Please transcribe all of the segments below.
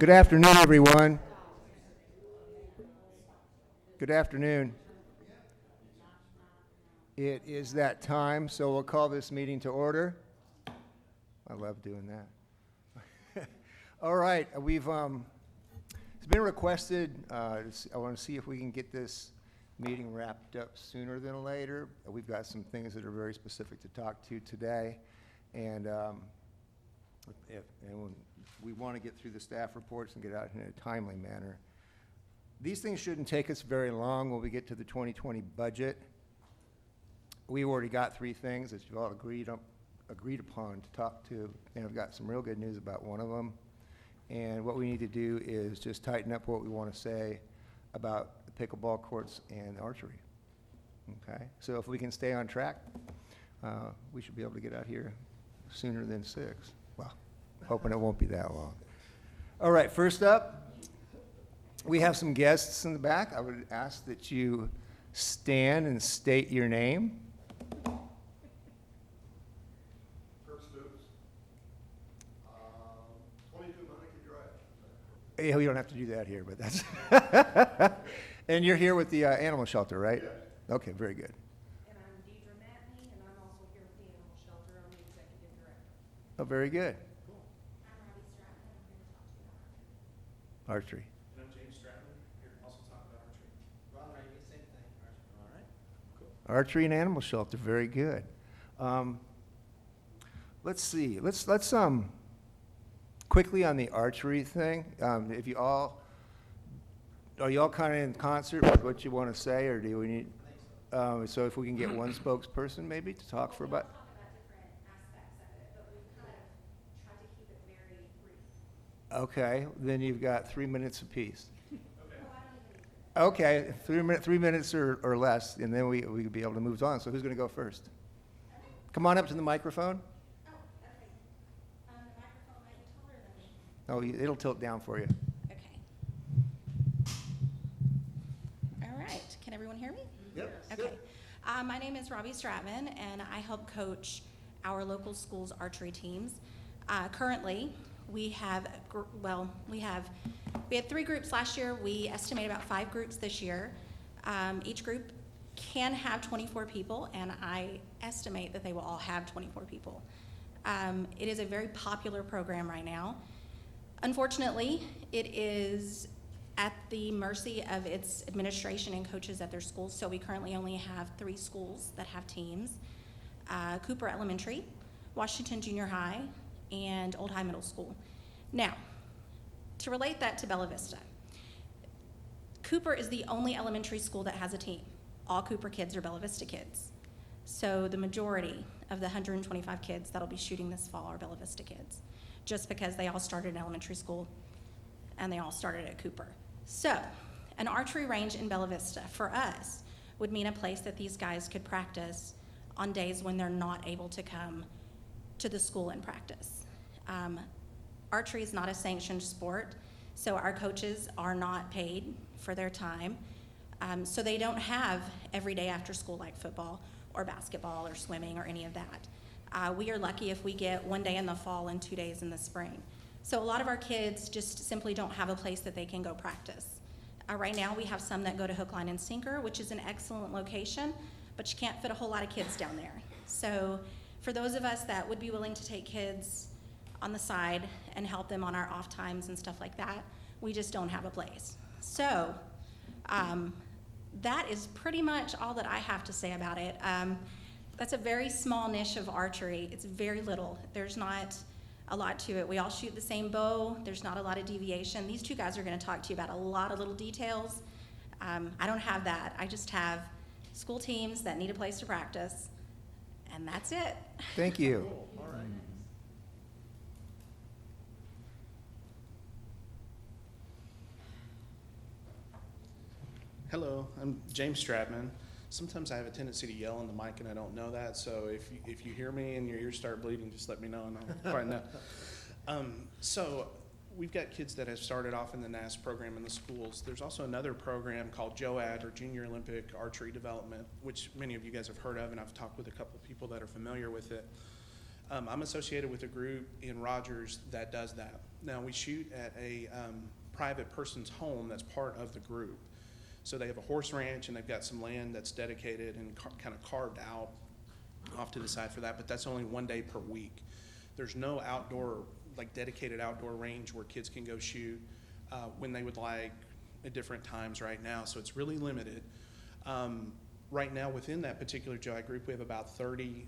Good afternoon, everyone. Good afternoon. It is that time, so we'll call this meeting to order. I love doing that. All right, it's been requested. I want to see if we can get this meeting wrapped up sooner than later. We've got some things that are very specific to talk to today, and we want to get through the staff reports and get out in a timely manner. These things shouldn't take us very long when we get to the 2020 budget. We've already got three things that you've all agreed upon to talk to, and I've got some real good news about one of them. And what we need to do is just tighten up what we want to say about the pickleball courts and archery. Okay, so if we can stay on track, we should be able to get out here sooner than 6. Well, hoping it won't be that long. All right, first up, we have some guests in the back. I would ask that you stand and state your name. Yeah, we don't have to do that here, but that's... And you're here with the animal shelter, right? Yes. Okay, very good. And I'm Deidre Matney, and I'm also here with the animal shelter. I'm the executive director. Oh, very good. Cool. I'm Robbie Stratton, and I'm here to talk to you about Archery. archery. And I'm James Stratton, here to also talk about archery. Ron Raby, same thing. All right. Cool. Archery and animal shelter, very good. Let's see. Let's quickly on the archery thing. If you all are you all kind of in concert with what you want to say, or do we need? So if we can get one spokesperson maybe to talk for about. We'll talk about different aspects of it, but we've kind of tried to keep it very brief. Okay, then you've got 3 minutes apiece. Okay. Okay, 3 minutes or less, and then we could be able to move on. So who's going to go first? Come on up to the microphone. Oh, okay. The microphone might be taller than me. Oh, it'll tilt down for you. Okay. All right. Can everyone hear me? Yep. Okay. My name is Robbie Stratman, and I help coach our local schools' archery teams. Currently, we had 3 groups last year. We estimate about 5 groups this year. Each group can have 24 people, and I estimate that they will all have 24 people. It is a very popular program right now. Unfortunately, it is at the mercy of its administration and coaches at their schools, so we currently only have 3 schools that have teams. Cooper Elementary, Washington Junior High, and Old High Middle School. Now, to relate that to Bella Vista, Cooper is the only elementary school that has a team. All Cooper kids are Bella Vista kids. So the majority of the 125 kids that'll be shooting this fall are Bella Vista kids, just because they all started in elementary school and they all started at Cooper. So an archery range in Bella Vista for us would mean a place that these guys could practice on days when they're not able to come to the school and practice. Archery is not a sanctioned sport, so our coaches are not paid for their time. So they don't have every day after school like football or basketball or swimming or any of that. We are lucky if we get 1 day in the fall and 2 days in the spring. So a lot of our kids just simply don't have a place that they can go practice. Right now we have some that go to Hook, Line, and Sinker, which is an excellent location, but you can't fit a whole lot of kids down there. So for those of us that would be willing to take kids on the side and help them on our off times and stuff like that, we just don't have a place. So that is pretty much all that I have to say about it. That's a very small niche of archery. It's very little. There's not a lot to it. We all shoot the same bow. There's not a lot of deviation. These 2 guys are going to talk to you about a lot of little details. I don't have that. I just have school teams that need a place to practice, and that's it. Thank you. Cool. All right. Hello, I'm James Stratman. Sometimes I have a tendency to yell in the mic and I don't know that, so if you hear me and your ears start bleeding, just let me know and I'll probably know. So we've got kids that have started off in the NAS program in the schools. There's also another program called JOAD, or Junior Olympic Archery Development, which many of you guys have heard of, and I've talked with a couple of people that are familiar with it. I'm associated with a group in Rogers that does that. Now, we shoot at a private person's home that's part of the group. So they have a horse ranch, and they've got some land that's dedicated and kind of carved out off to the side for that, but that's only 1 day per week. There's no outdoor, like dedicated outdoor range where kids can go shoot when they would like at different times right now, so it's really limited. Right now, within that particular JOAD group, we have about 30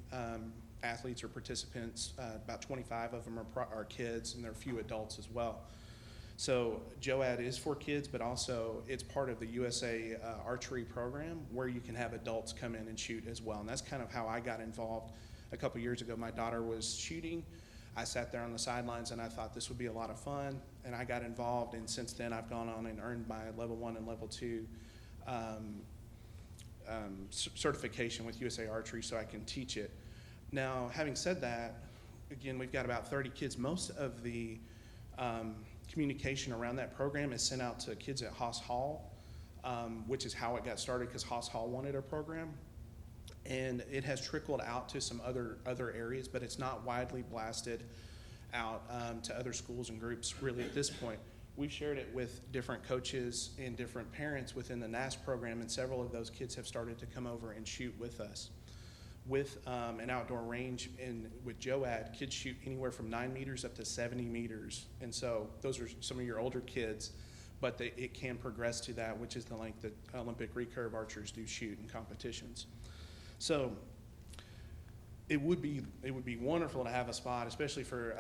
athletes or participants. About 25 of them are kids, and there are a few adults as well. So JOAD is for kids, but also it's part of the USA archery program where you can have adults come in and shoot as well. And that's kind of how I got involved a couple years ago. My daughter was shooting. I sat there on the sidelines and I thought this would be a lot of fun, and I got involved, and since then I've gone on and earned my level 1 and level 2 certification with USA Archery so I can teach it. Now, having said that, again, we've got about 30 kids. Most of the communication around that program is sent out to kids at Haas Hall, which is how it got started because Haas Hall wanted a program. And it has trickled out to some other areas, but it's not widely blasted out to other schools and groups really at this point. We've shared it with different coaches and different parents within the NAS program, and several of those kids have started to come over and shoot with us. With an outdoor range and with JOAD, kids shoot anywhere from 9 meters up to 70 meters. And so those are some of your older kids, but it can progress to that, which is the length that Olympic recurve archers do shoot in competitions. So it would be wonderful to have a spot, especially for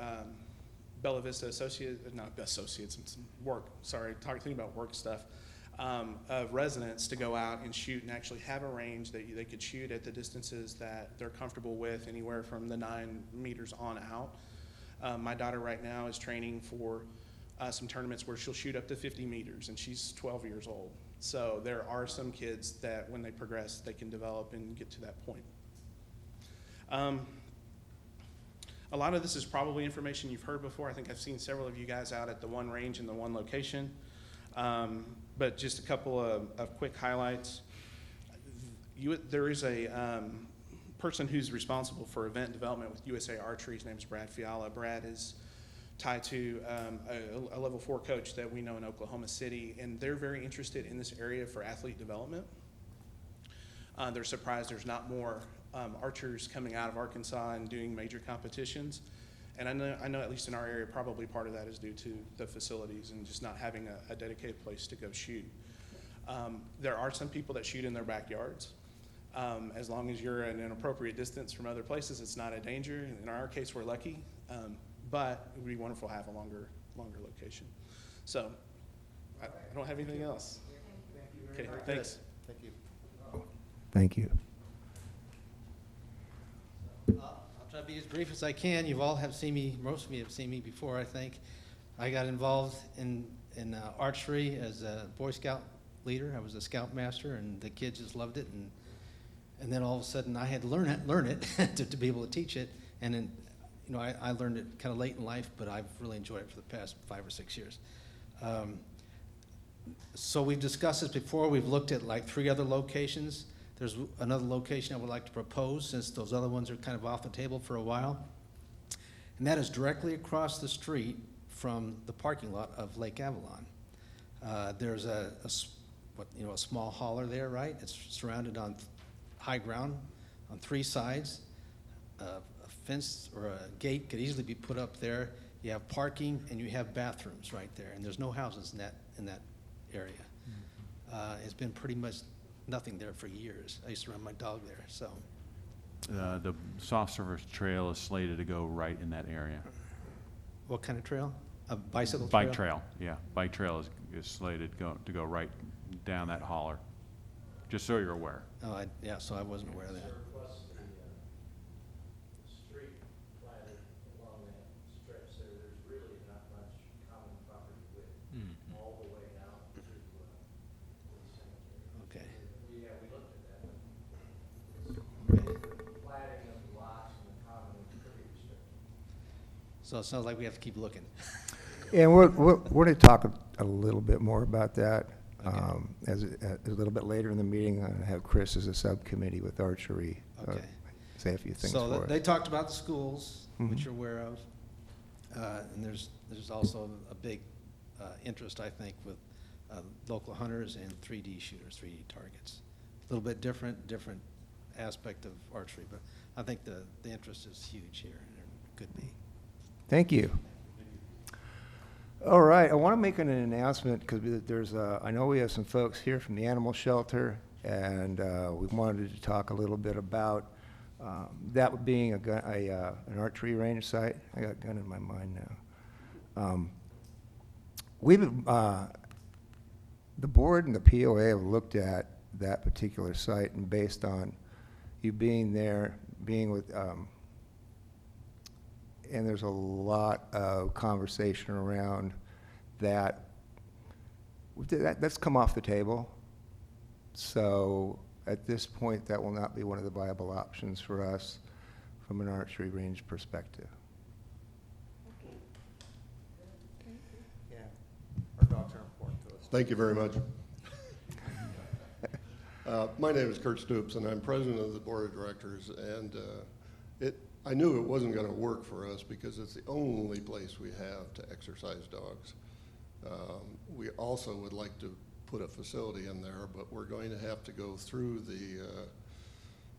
Bella Vista associates, some work, thinking about work stuff, of residents to go out and shoot and actually have a range that they could shoot at the distances that they're comfortable with, anywhere from the 9 meters on out. My daughter right now is training for some tournaments where she'll shoot up to 50 meters, and she's 12 years old. So there are some kids that when they progress, they can develop and get to that point. A lot of this is probably information you've heard before. I think I've seen several of you guys out at the one range in the one location. But just a couple of quick highlights. There is a person who's responsible for event development with USA Archery. His name is Brad Fiala. Brad is tied to a level 4 coach that we know in Oklahoma City, and they're very interested in this area for athlete development. They're surprised there's not more archers coming out of Arkansas and doing major competitions. And I know at least in our area, probably part of that is due to the facilities and just not having a dedicated place to go shoot. There are some people that shoot in their backyards. As long as you're at an appropriate distance from other places, it's not a danger. In our case, we're lucky, but it would be wonderful to have a longer location. So I don't have anything else. Okay, thanks. Thank you. Thank you. I'll try to be as brief as I can. You all have seen me, most of you have seen me before, I think. I got involved in archery as a Boy Scout leader. I was a scout master, and the kids just loved it. And then all of a sudden, I had to learn it to be able to teach it. And then, I learned it kind of late in life, but I've really enjoyed it for the past 5 or 6 years. So we've discussed this before. We've looked at like 3 other locations. There's another location I would like to propose, since those other ones are kind of off the table for a while. And that is directly across the street from the parking lot of Lake Avalon. There's a small holler there, right? It's surrounded on high ground on 3 sides. A fence or a gate could easily be put up there. You have parking and you have bathrooms right there, and there's no houses in that area. It's been pretty much nothing there for years. I used to run my dog there, so. The soft surface trail is slated to go right in that area. What kind of trail? A bicycle trail? Bike trail, yeah. Bike trail is slated to go right down that holler, just so you're aware. Oh, so I wasn't aware of that. Plus the street platted along that stretch there, there's really not much common property width all the way out to the cemetery. Okay. We looked at that. Okay. The platting of the lots and the common is pretty restricted. So it sounds like we have to keep looking. And we're going to talk a little bit more about that Okay. as a little bit later in the meeting. I'm going to have Chris as a subcommittee with archery. Okay. say a few things So for they us. talked about the schools, which Mhm. you're aware of. And there's also a big interest, I think, with local hunters and 3D shooters, 3D targets. A little bit different aspect of archery, but I think the interest is huge here, and it could be. Thank you. All right, I want to make an announcement because there's, I know we have some folks here from the animal shelter, and we wanted to talk a little bit about that being an archery range site. I got a gun in my mind now. The board and the POA have looked at that particular site, and based on you being there, being with, and there's a lot of conversation around that. That's come off the table. So at this point, that will not be one of the viable options for us from an archery range perspective. Yeah, our dogs are important to us. Thank you very much. My name is Kurt Stoops, and I'm president of the board of directors. And I knew it wasn't going to work for us because it's the only place we have to exercise dogs. We also would like to put a facility in there, but we're going to have to go through the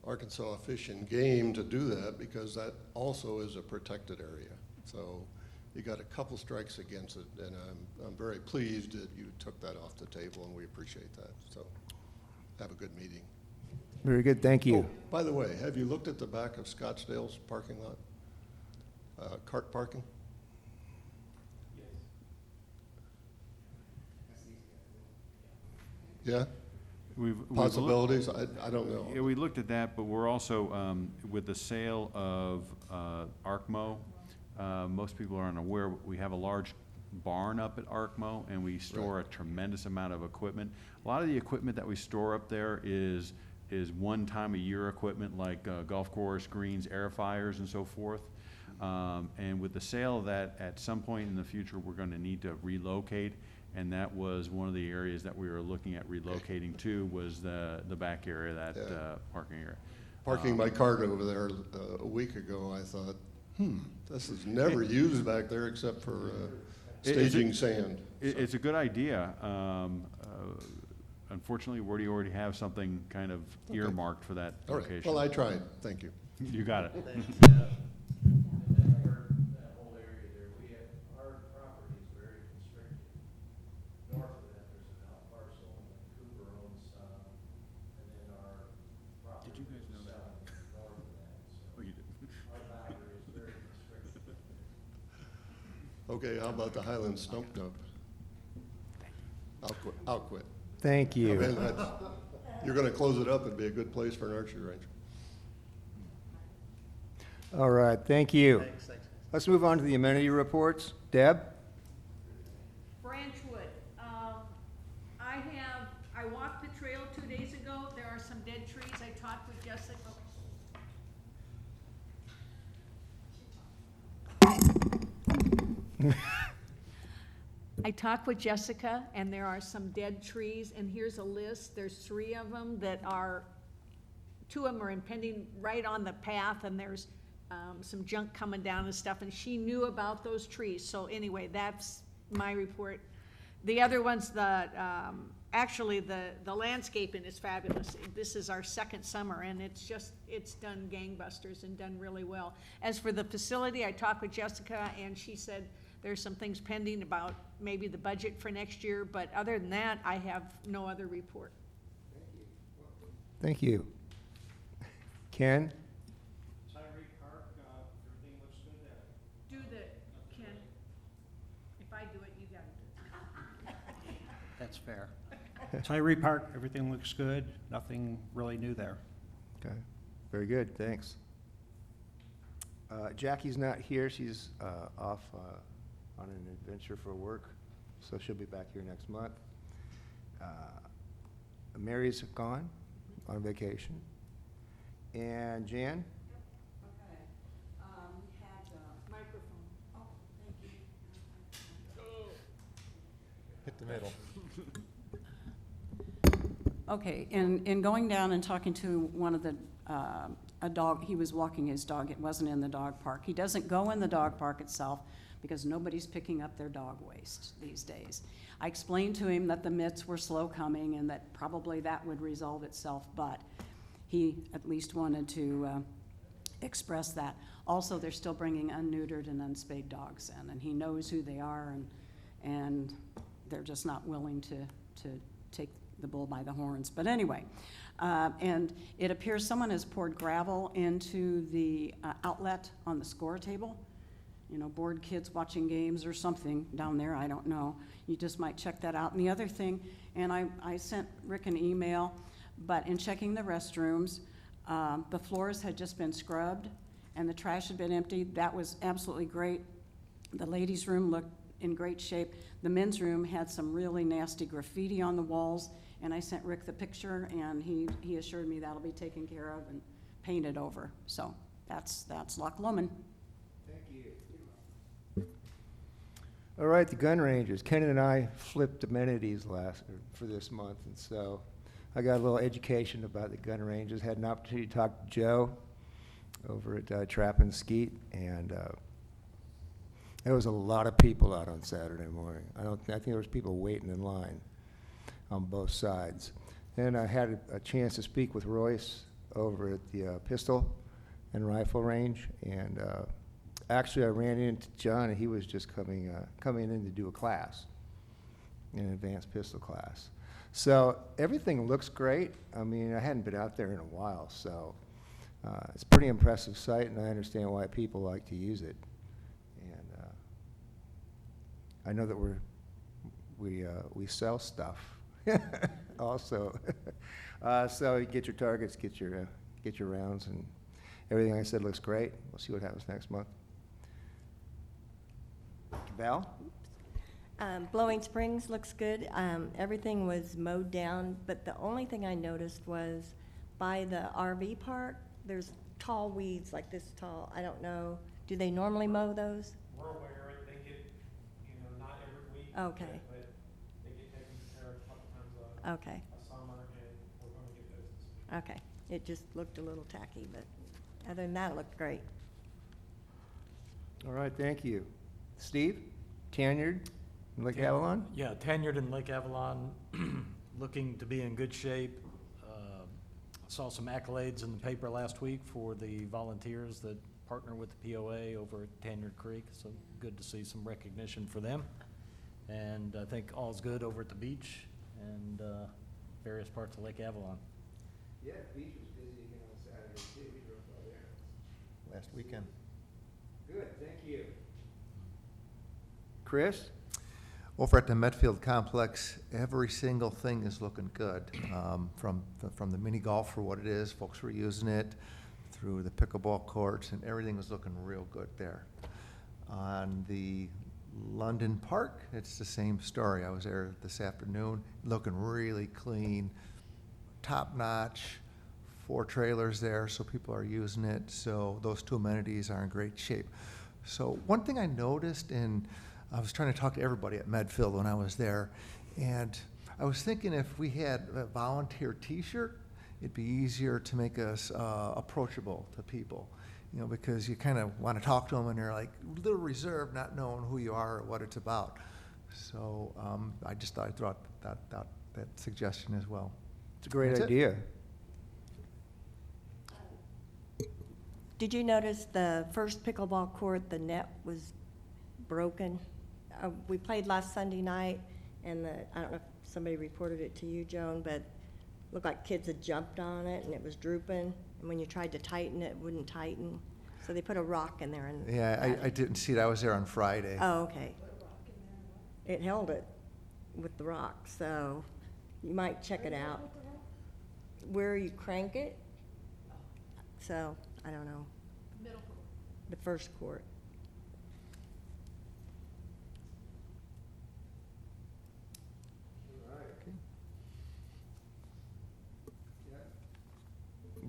Arkansas Fish and Game to do that because that also is a protected area. So you got a couple strikes against it, and I'm very pleased that you took that off the table, and we appreciate that. So have a good meeting. Very good, thank you. Oh, by the way, have you looked at the back of Scottsdale's parking lot? Cart parking? Yeah? We've looked- Possibilities? I don't know. Yeah, we looked at that, but we're also, with the sale of Arkmo, most people are unaware, we have a large barn up at Arkmo, and we store a tremendous amount of equipment. A lot of the equipment that we store up there is one-time-a-year equipment, like golf course, greens, air fryers, and so forth. And with the sale of that, at some point in the future, we're gonna need to relocate, and that was one of the areas that we were looking at relocating to, was the back area, that Yeah. parking area. Parking my cart over there a week ago, I thought, this is never used back there except for staging sand. It's a good idea. Unfortunately, we already have something kind of Okay. earmarked for that All right, location. well, I tried, thank you. You got it. And that whole area there, our property is very constricted. North of that, there's an out parcel, and Cooper owns some, and then our property. Did you guys know that? is north of that, so Oh, you did. our boundary is very constricted. Okay, how about the Highland Stump Dump? I'll quit. Thank I mean, you. you're gonna close it up, it'd be a good place for an archery range. All right, thank you. Thanks. Let's move on to the amenity reports. Deb? Branchwood, I walked the trail 2 days ago, there are some dead trees, I talked with Jessica. I talked with Jessica, and there are some dead trees, and here's a list, there's 3 of them that are, 2 of them are impending right on the path, and there's some junk coming down and stuff, and she knew about those trees, so anyway, that's my report. The other ones, actually, the landscaping is fabulous. This is our second summer, and it's done gangbusters and done really well. As for the facility, I talked with Jessica, and she said there's some things pending about maybe the budget for next year, but other than that, I have no other report. Thank you. Ken? Tyree Park, everything looks good there. Do the, Ken, if I do it, you gotta do it. That's fair. Tyree Park, everything looks good, nothing really new there. Okay, very good, thanks. Jackie's not here, she's off on an adventure for work, so she'll be back here next month. Mary's gone on vacation. And Jan? Okay, we had, microphone. Oh, thank you. Hit the middle. Okay, in going down and talking to one of the a dog, he was walking his dog, it wasn't in the dog park. He doesn't go in the dog park itself because nobody's picking up their dog waste these days. I explained to him that the mitts were slow coming and that probably that would resolve itself, but he at least wanted to express that. Also, they're still bringing unneutered and unspayed dogs in, and he knows who they are, and they're just not willing to take the bull by the horns. But anyway, and it appears someone has poured gravel into the outlet on the score table. You know, bored kids watching games or something down there, I don't know. You just might check that out. And the other thing, and I sent Rick an email, but in checking the restrooms, the floors had just been scrubbed and the trash had been emptied. That was absolutely great. The ladies' room looked in great shape. The men's room had some really nasty graffiti on the walls, and I sent Rick the picture, and he assured me that'll be taken care of and painted over. So that's Loch Lomond. Thank you. All right, the gun ranges. Ken and I flipped amenities for this month, and so I got a little education about the gun ranges. Had an opportunity to talk to Joe over at Trap and Skeet, and there was a lot of people out on Saturday morning. I think there was people waiting in line on both sides. Then I had a chance to speak with Royce over at the pistol and rifle range, and actually I ran into John, and he was just coming in to do a class, an advanced pistol class. So everything looks great. I mean, I hadn't been out there in a while, so it's a pretty impressive site, and I understand why people like to use it. And I know that we sell stuff also. So you get your targets, get your rounds, and everything I said looks great. We'll see what happens next month. Val? Blowing Springs looks good. Everything was mowed down, but the only thing I noticed was by the RV park, there's tall weeds like this tall. I don't know. Do they normally mow those? We're aware they get, not every week. Okay. But they get taken care of a couple times Okay. a summer, and we're going to get those this week. Okay. It just looked a little tacky, but other than that, it looked great. All right, thank you. Steve? Tanyard? Lake Avalon? Yeah, Tanyard and Lake Avalon looking to be in good shape. Saw some accolades in the paper last week for the volunteers that partner with the POA over at Tanyard Creek, so good to see some recognition for them. And I think all's good over at the beach and various parts of Lake Avalon. Yeah, the beach was busy again on Saturday too. We drove by there. Last weekend. Good, thank you. Chris? Over at the Medfield Complex, every single thing is looking good. From the mini golf for what it is, folks were using it, through the pickleball courts, and everything was looking real good there. On the London Park, it's the same story. I was there this afternoon, looking really clean, top notch, 4 trailers there, so people are using it. So those 2 amenities are in great shape. So one thing I noticed, and I was trying to talk to everybody at Medfield when I was there, and I was thinking if we had a volunteer T-shirt, it'd be easier to make us approachable to people, because you kind of want to talk to them and they're like a little reserved, not knowing who you are or what it's about. So I just thought I'd throw out that suggestion as well. It's a great That's it. idea. Did you notice the first pickleball court, the net was broken? We played last Sunday night, and I don't know if somebody reported it to you, Joan, but it looked like kids had jumped on it, and it was drooping, and when you tried to tighten it, it wouldn't tighten. So they put a rock in there. And Yeah, I didn't see it. I was there on Friday. Oh, okay. It held it with the rock, so you might check it out. Where you crank it? So, I don't know. The first court.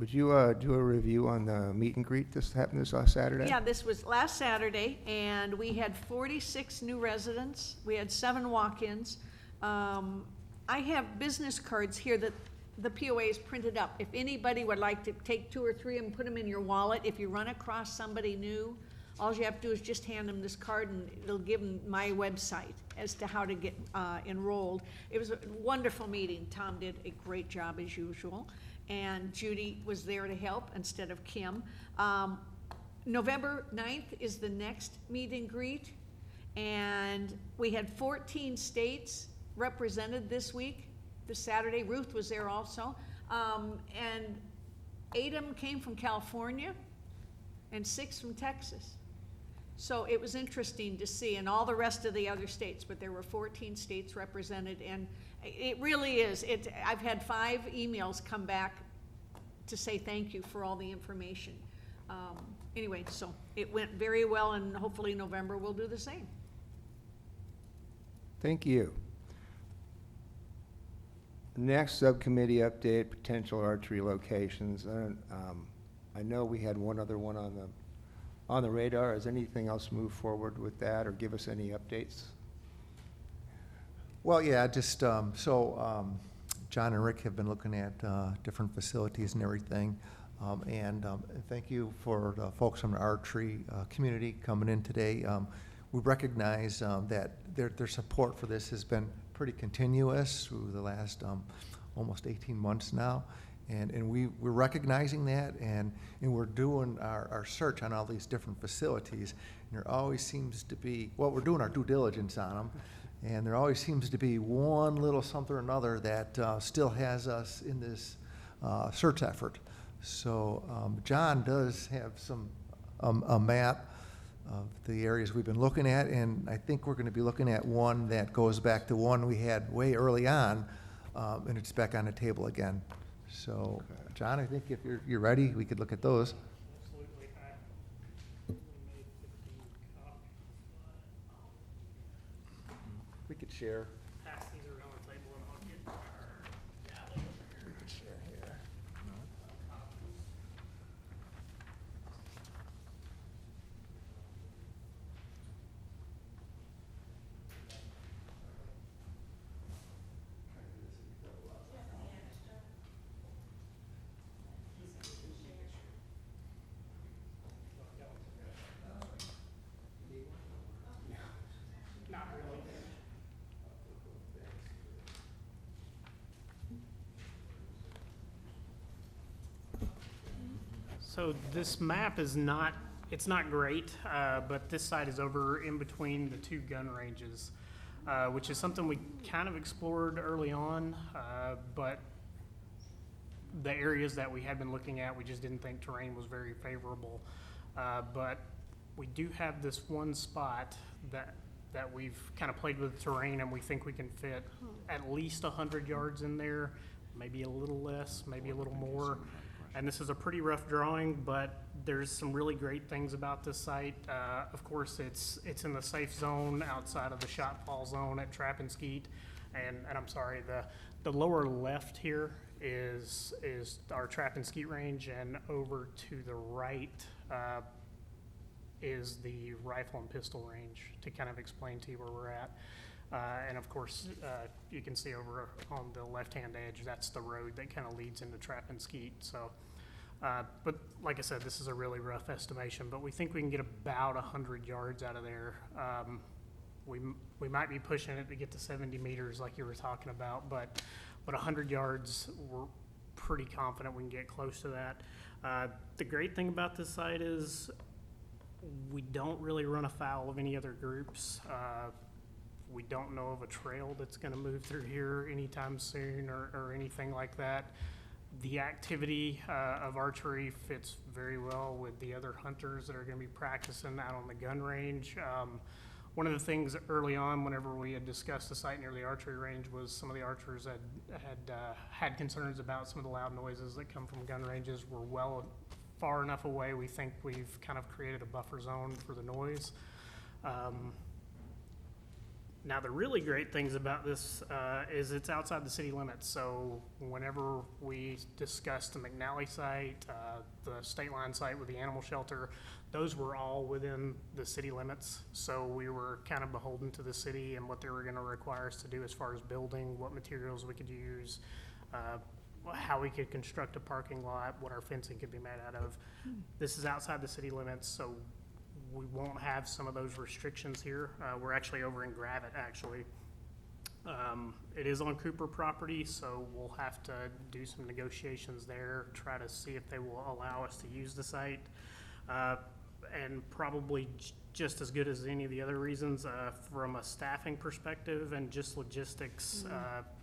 Would you do a review on the meet and greet this happened this last Saturday? Yeah, this was last Saturday, and we had 46 new residents. We had 7 walk-ins. I have business cards here that the POAs printed up. If anybody would like to take 2 or 3 and put them in your wallet, if you run across somebody new, all you have to do is just hand them this card and it'll give them my website as to how to get enrolled. It was a wonderful meeting. Tom did a great job as usual, and Judy was there to help instead of Kim. November 9th is the next meet and greet, and we had 14 states represented this week. This Saturday, Ruth was there also, and 8 of them came from California and 6 from Texas. So it was interesting to see, and all the rest of the other states, but there were 14 states represented, and it really is. I've had 5 emails come back to say thank you for all the information. Anyway, so it went very well, and hopefully November we'll do the same. Thank you. Next subcommittee update, potential archery locations. I know we had one other one on the radar. Has anything else moved forward with that or give us any updates? Well, yeah, just, John and Rick have been looking at different facilities and everything. And thank you for the folks from the archery community coming in today. We recognize that their support for this has been pretty continuous through the last almost 18 months now. And we're recognizing that, and we're doing our search on all these different facilities. And there always seems to be, well, we're doing our due diligence on them, and there always seems to be one little something or another that still has us in this search effort. So John does have a map of the areas we've been looking at, and I think we're going to be looking at one that goes back to one we had way early on, and it's back on the table again. So, John, I think if you're ready, we could look at those. Absolutely. We made 15 copies. We could share. Pass these around the table and I'll get We could share here. not really. So this map is not, it's not great, but this site is over in between the 2 gun ranges, which is something we kind of explored early on, but the areas that we had been looking at, we just didn't think terrain was very favorable. But we do have this one spot that we've kind of played with the terrain, and we think we can fit at least 100 yards in there, maybe a little less, maybe a little more. And this is a pretty rough drawing, but there's some really great things about this site. Of course, it's in the safe zone outside of the shot fall zone at Trap and Skeet. And I'm sorry, the lower left here is our Trap and Skeet range, and over to the right is the rifle and pistol range, to kind of explain to you where we're at. And of course, you can see over on the left-hand edge, that's the road that kind of leads into Trap and Skeet. So, but like I said, this is a really rough estimation, but we think we can get about 100 yards out of there. We might be pushing it to get to 70 meters like you were talking about, but 100 yards, we're pretty confident we can get close to that. The great thing about this site is we don't really run afoul of any other groups. We don't know of a trail that's going to move through here anytime soon or anything like that. The activity of archery fits very well with the other hunters that are going to be practicing out on the gun range. One of the things early on, whenever we had discussed the site near the archery range, was some of the archers had concerns about some of the loud noises that come from gun ranges. We're far enough away. We think we've kind of created a buffer zone for the noise. Now, the really great things about this is it's outside the city limits. So whenever we discussed the McNally site, the state line site with the animal shelter, those were all within the city limits. So we were kind of beholden to the city and what they were going to require us to do as far as building, what materials we could use. how we could construct a parking lot, what our fencing could be made out of. This is outside the city limits, so we won't have some of those restrictions here. We're actually over in Gravett, actually. It is on Cooper property, so we'll have to do some negotiations there, try to see if they will allow us to use the site. And probably just as good as any of the other reasons, from a staffing perspective and just logistics,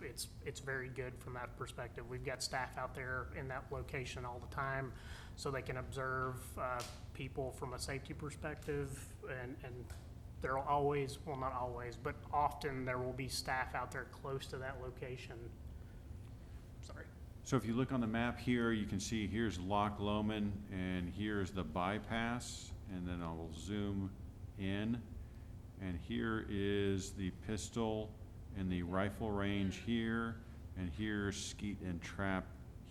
it's very good from that perspective. We've got staff out there in that location all the time, so they can observe people from a safety perspective, and there will always, well, not always, but often there will be staff out there close to that location. Sorry. So if you look on the map here, you can see here's Loch Lomond, and here's the bypass, and then I will zoom in, and here is the pistol and the rifle range here, and here's skeet and trap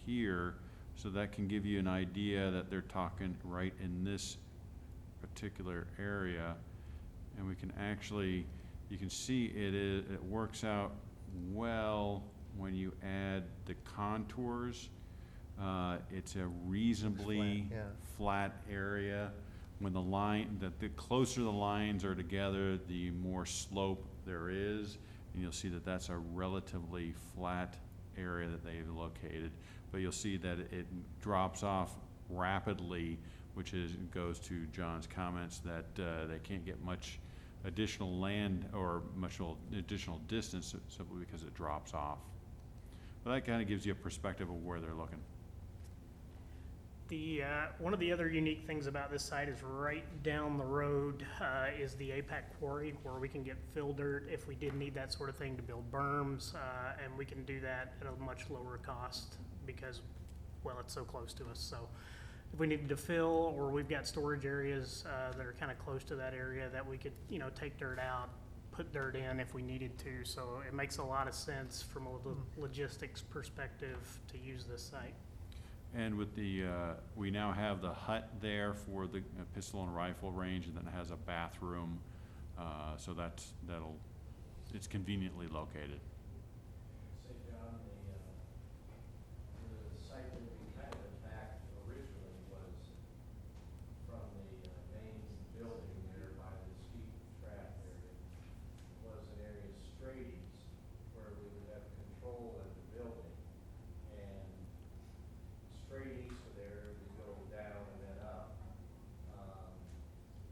here, so that can give you an idea that they're talking right in this particular area. And we can actually, you can see it works out well when you add the contours. It's a reasonably Flat, yeah. flat area. When the closer the lines are together, the more slope there is. And you'll see that that's a relatively flat area that they've located. But you'll see that it drops off rapidly, which goes to John's comments that they can't get much additional land or much additional distance simply because it drops off. But that kind of gives you a perspective of where they're looking. One of the other unique things about this site is right down the road is the APAC quarry, where we can get fill dirt if we did need that sort of thing to build berms, and we can do that at a much lower cost because, well, it's so close to us. So if we needed to fill, or we've got storage areas that are kind of close to that area that we could, take dirt out, put dirt in if we needed to. So it makes a lot of sense from a logistics perspective to use this site. And with we now have the hut there for the pistol and rifle range, and then it has a bathroom, so it's conveniently located. Say, John, the site that we kind of attacked originally was from the main building there by the skeet trap area. Was an area of straighties where we would have control of the building. And straight east of there, we go down and then up.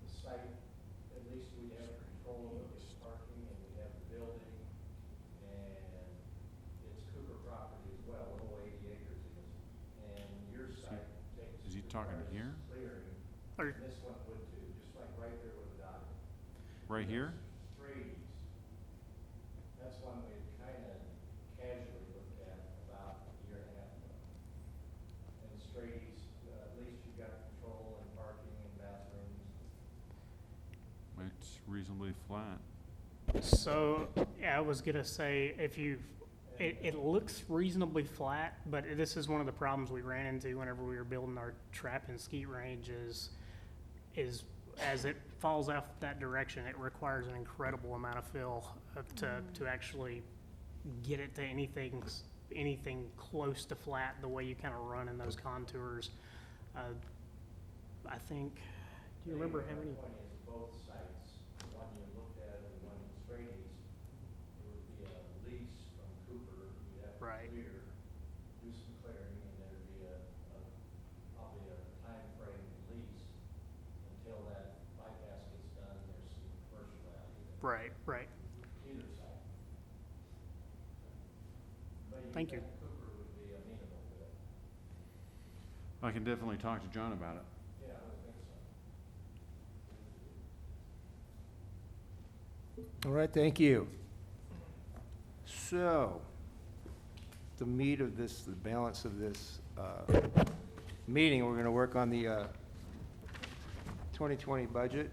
The site, at least we have control of the parking, and we have the building, and it's Cooper property as well, all 80 acres is. And your site takes. Is he talking here? Clearing, Or- and this one would too, just like right there with the dot. Right here? Straight east. That's one we kind of casually looked at about a year and a half ago. And straight east, at least you've got control and parking and bathrooms. It's reasonably flat. So, yeah, I was gonna say, it looks reasonably flat, but this is one of the problems we ran into whenever we were building our trap and skeet range is as it falls off that direction, it requires an incredible amount of fill to actually get it to anything close to flat the way you kind of run in those contours. I think, do you remember how many? The point is, both sites, the one you looked at and the one straight east, it would be a lease from Cooper. You'd have to Right. clear, do some clearing, and there'd be probably a time frame lease until that bypass gets done, and there's some commercial value there. Right. Either side. But Thank you. think Cooper would be amenable to it. I can definitely talk to John about it. Yeah, I would think so. All right, thank you. So, the meat of this, the balance of this meeting, we're going to work on the 2020 budget.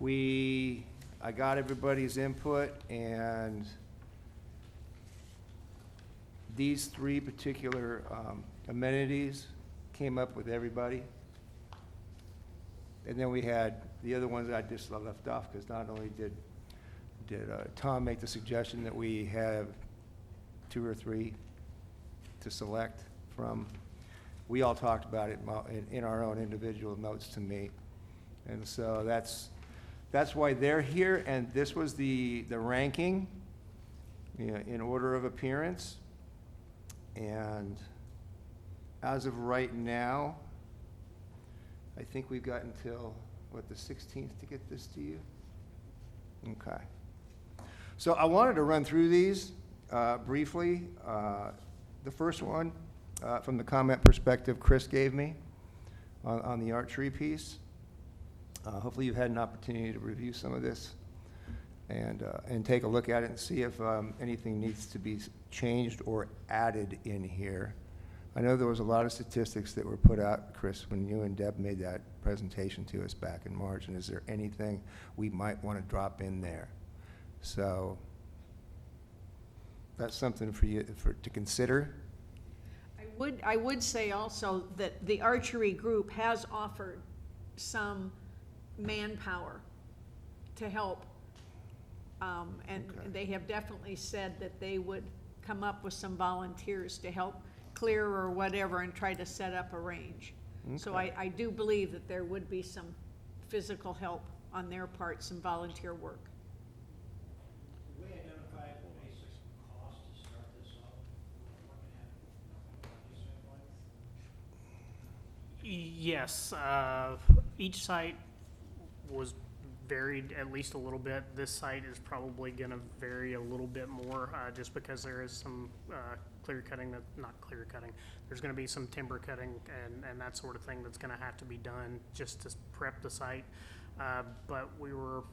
I got everybody's input, and these three particular amenities came up with everybody. And then we had the other ones that I just left off, because not only did Tom make the suggestion that we have 2 or 3 to select from. We all talked about it in our own individual notes to me. And so that's why they're here, and this was the ranking, in order of appearance. And as of right now, I think we've got until, the 16th to get this to you? Okay. So I wanted to run through these briefly. The first one, from the comment perspective Chris gave me on the archery piece. Hopefully you've had an opportunity to review some of this and take a look at it and see if anything needs to be changed or added in here. I know there was a lot of statistics that were put out, Chris, when you and Deb made that presentation to us back in March, and is there anything we might want to drop in there? So that's something for you to consider. I would say also that the archery group has offered some manpower to help. And Okay. they have definitely said that they would come up with some volunteers to help clear or whatever and try to set up a range. So Okay. I do believe that there would be some physical help on their part, some volunteer work. Did we identify the basic cost to start this up? Yes, each site was varied at least a little bit. This site is probably gonna vary a little bit more, just because there is some, clear cutting, not clear cutting. There's gonna be some timber cutting and that sort of thing that's gonna have to be done just to prep the site. But we were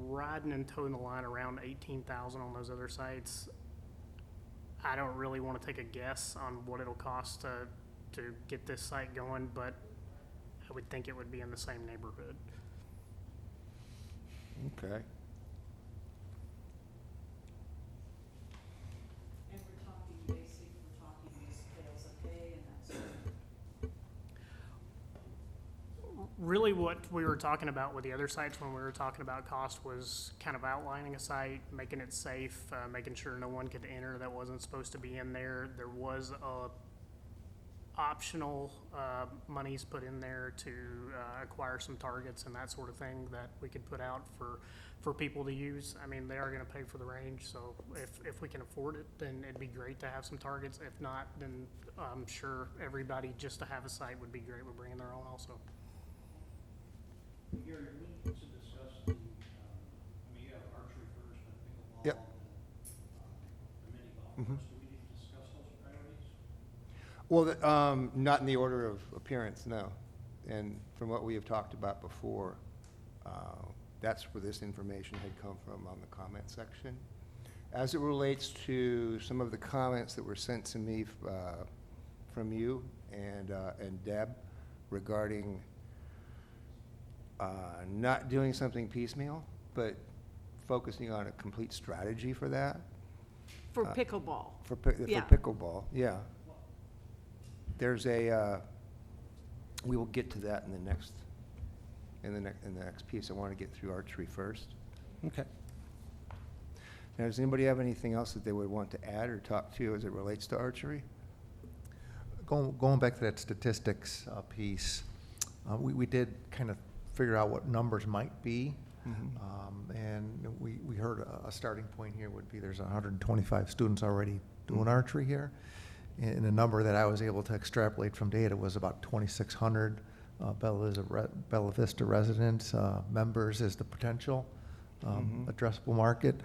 riding and towing the line around 18,000 on those other sites. I don't really wanna take a guess on what it'll cost to get this site going, but I would think it would be in the same neighborhood. Okay. And we're talking basic, we're talking scales of pay and that sort of. Really what we were talking about with the other sites when we were talking about cost was kind of outlining a site, making it safe, making sure no one could enter that wasn't supposed to be in there. There was optional monies put in there to acquire some targets and that sort of thing that we could put out for people to use. I mean, they are gonna pay for the range, so if we can afford it, then it'd be great to have some targets. If not, then I'm sure everybody just to have a site would be great with bringing their own also. Gary, we need to discuss the, you have archery first, then pickleball. Yep. The mini golf Mhm. course. Do we need to discuss those priorities? Well, not in the order of appearance, no. And from what we have talked about before, that's where this information had come from on the comment section. As it relates to some of the comments that were sent to me from you and Deb regarding not doing something piecemeal, but focusing on a complete strategy for that. For pickleball. For Yeah. pickleball, yeah. There's we will get to that in the next piece. I want to get through archery first. Okay. Now, does anybody have anything else that they would want to add or talk to as it relates to archery? Going back to that statistics piece, we did kind of figure out what numbers might be. And we heard a starting point here would be there's 125 students already doing archery here. And the number that I was able to extrapolate from data was about 2,600 Bella Vista residents, members is the potential addressable market.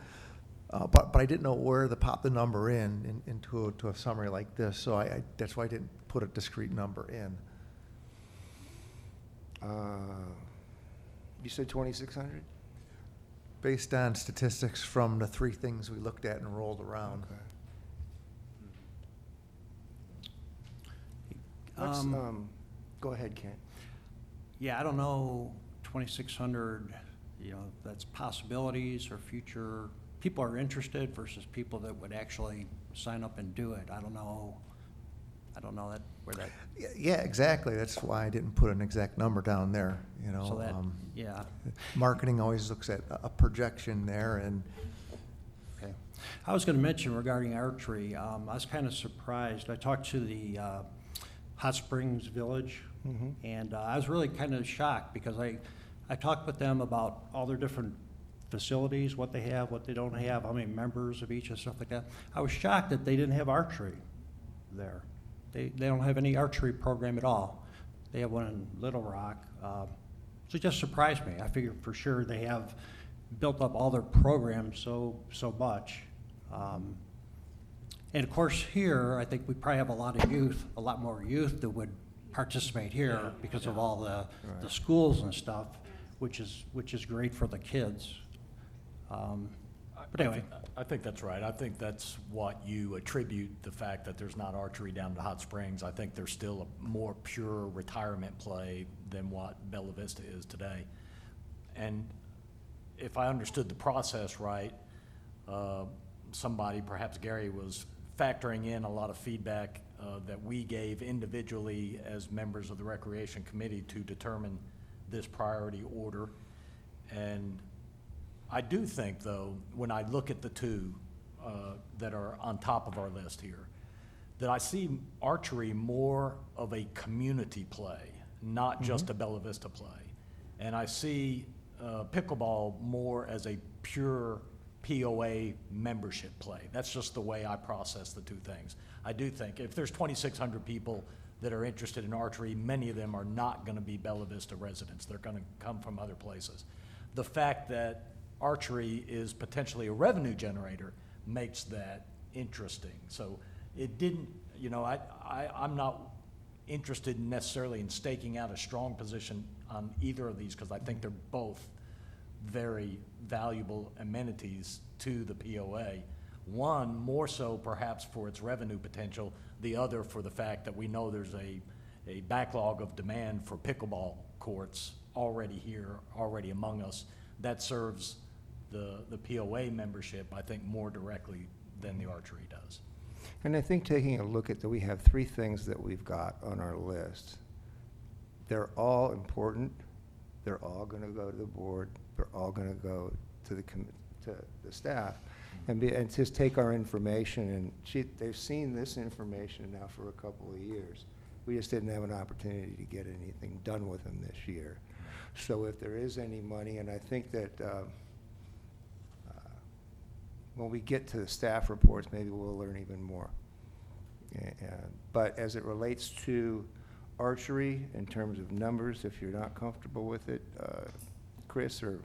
But I didn't know where to pop the number into a summary like this, so that's why I didn't put a discrete number in. You said 2,600? Based on statistics from the three things we looked at and rolled around. Okay. Let's, go ahead, Kent. Yeah, I don't know, 2,600, that's possibilities or future, people are interested versus people that would actually sign up and do it. I don't know where that, Yeah, exactly. That's why I didn't put an exact number down there, so that, yeah. Marketing always looks at a projection there, and Okay. I was going to mention regarding archery, I was kind of surprised. I talked to the Hot Springs Village, and I was really kind of shocked because I talked with them about all their different facilities, what they have, what they don't have, how many members of each and stuff like that. I was shocked that they didn't have archery there. They don't have any archery program at all. They have one in Little Rock. So it just surprised me. I figured for sure they have built up all their programs so much. And of course here, I think we probably have a lot of youth, a lot more youth that would participate here because of all the schools and stuff, which is great for the kids. But anyway. I think that's right. I think that's what you attribute the fact that there's not archery down to Hot Springs. I think there's still a more pure retirement play than what Bella Vista is today. And if I understood the process right, somebody, perhaps Gary, was factoring in a lot of feedback that we gave individually as members of the Recreation Committee to determine this priority order. And I do think, though, when I look at the two that are on top of our list here, that I see archery more of a community play, not just a Bella Vista play. And I see pickleball more as a pure POA membership play. That's just the way I process the two things. I do think if there's 2,600 people that are interested in archery, many of them are not going to be Bella Vista residents. They're going to come from other places. The fact that archery is potentially a revenue generator makes that interesting. So it didn't, I'm not interested necessarily in staking out a strong position on either of these because I think they're both very valuable amenities to the POA. One more so perhaps for its revenue potential, the other for the fact that we know there's a backlog of demand for pickleball courts already here, already among us, that serves the POA membership, I think, more directly than the archery does. And I think taking a look at that, we have 3 things that we've got on our list. They're all important. They're all going to go to the board. They're all going to go to the staff, and just take our information. And they've seen this information now for a couple of years. We just didn't have an opportunity to get anything done with them this year. So if there is any money, and I think that when we get to the staff reports, maybe we'll learn even more. But as it relates to archery, in terms of numbers, if you're not comfortable with it, Chris, or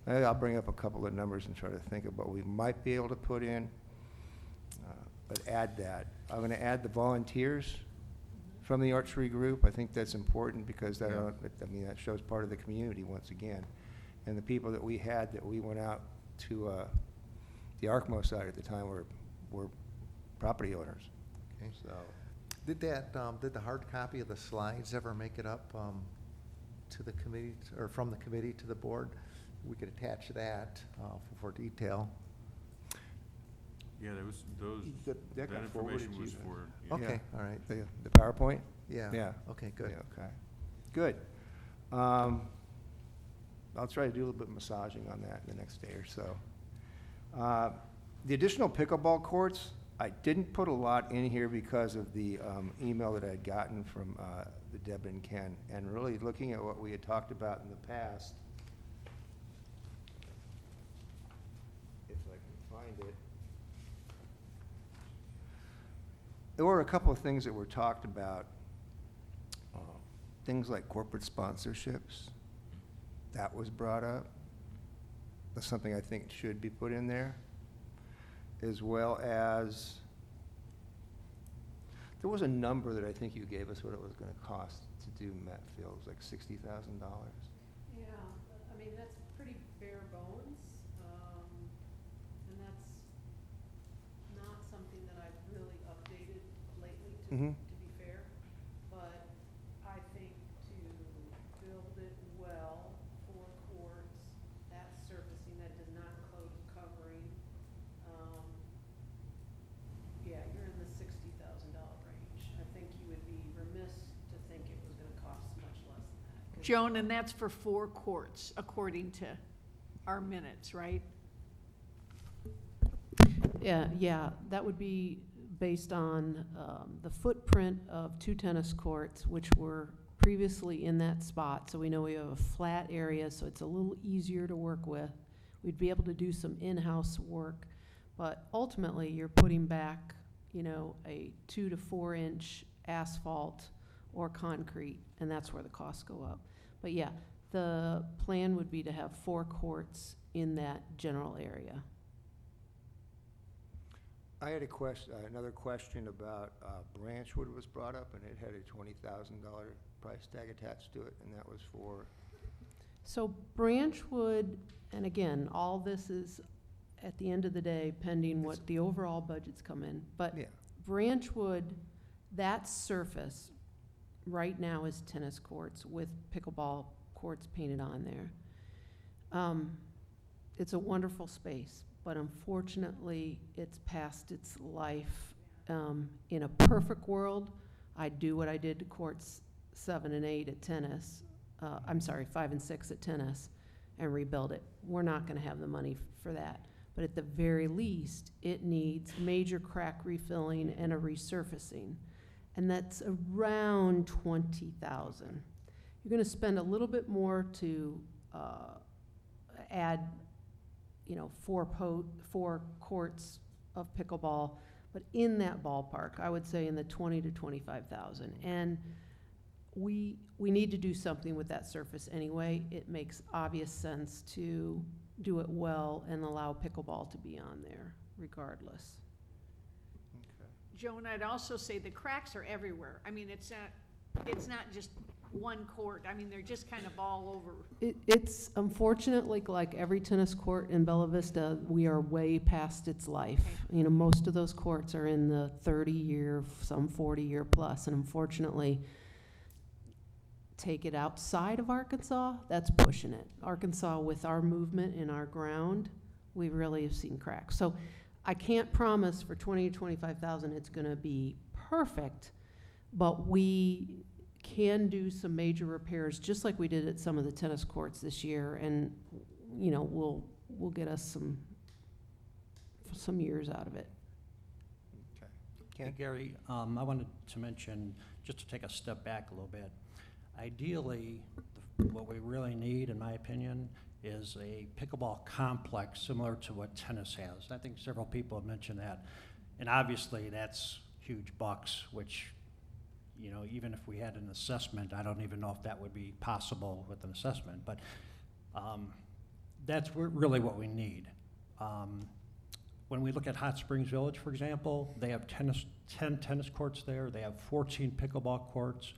I'll bring up a couple of numbers and try to think of what we might be able to put in, but add that. I'm going to add the volunteers from the archery group. I think that's important because that shows part of the community once again. And the people that we had that we went out to the ARCMO side at the time were property owners. Okay. So Did the hard copy of the slides ever make it up to the committee, or from the committee to the board? We could attach that for detail. Yeah, there was That that got forwarded information to was you. for. Okay, all right. The PowerPoint? Yeah. Yeah. Okay, good. Yeah, okay. Good. I'll try to do a little bit of massaging on that in the next day or so. The additional pickleball courts, I didn't put a lot in here because of the email that I had gotten from the Deb and Ken, and really looking at what we had talked about in the past. If I can find it. There were a couple of things that were talked about, things like corporate sponsorships. That was brought up. That's something I think should be put in there, as well as, there was a number that I think you gave us what it was gonna cost to do Met Fields, like $60,000. Yeah, I mean, that's pretty bare bones, and that's not something that I've really updated lately, Mhm. to be fair. But I think to build it well, 4 courts, that surfacing, that does not include covering, yeah, you're in the $60,000 range. I think you would be remiss to think it was gonna cost much less than that. 'Cause Joan, and that's for 4 courts, according to our minutes, right? Yeah, that would be based on the footprint of 2 tennis courts, which were previously in that spot. So we know we have a flat area, so it's a little easier to work with. We'd be able to do some in-house work, but ultimately, you're putting back, you know, a 2 to 4 inch asphalt or concrete, and that's where the costs go up. But yeah, the plan would be to have 4 courts in that general area. I had a question, another question about Branchwood was brought up, and it had a $20,000 price tag attached to it, and that was for, So Branchwood, and again, all this is at the end of the day pending what the overall budgets come in. But yeah. Branchwood, that surface right now is tennis courts with pickleball courts painted on there. It's a wonderful space, but unfortunately, it's past its life. In a perfect world, I'd do what I did to courts 7 and 8 at tennis. I'm sorry, 5 and 6 at tennis, and rebuild it. We're not gonna have the money for that. But at the very least, it needs major crack refilling and a resurfacing. And that's around 20,000. You're gonna spend a little bit more to add, you know, 4 courts of pickleball, but in that ballpark, I would say in the 20 to 25,000. And we need to do something with that surface anyway. It makes obvious sense to do it well and allow pickleball to be on there regardless. Okay. Joan, I'd also say the cracks are everywhere. I mean, it's not just one court. I mean, they're just kind of all over. It's unfortunately like every tennis court in Bella Vista, we are way past its life. Okay. You know, most of those courts are in the 30-year, some 40-year plus, and unfortunately, take it outside of Arkansas, that's pushing it. Arkansas, with our movement in our ground, we really have seen cracks. So I can't promise for 20 to 25,000 it's gonna be perfect, but we can do some major repairs, just like we did at some of the tennis courts this year, and, you know, we'll get us some years out of it. Okay. Hey, Ken? Gary, I wanted to mention, just to take a step back a little bit, ideally, what we really need, in my opinion, is a pickleball complex similar to what tennis has. I think several people have mentioned that. And obviously, that's huge bucks, which, you know, even if we had an assessment, I don't even know if that would be possible with an assessment. But that's really what we need. When we look at Hot Springs Village, for example, they have 10 tennis courts there. They have 14 pickleball courts.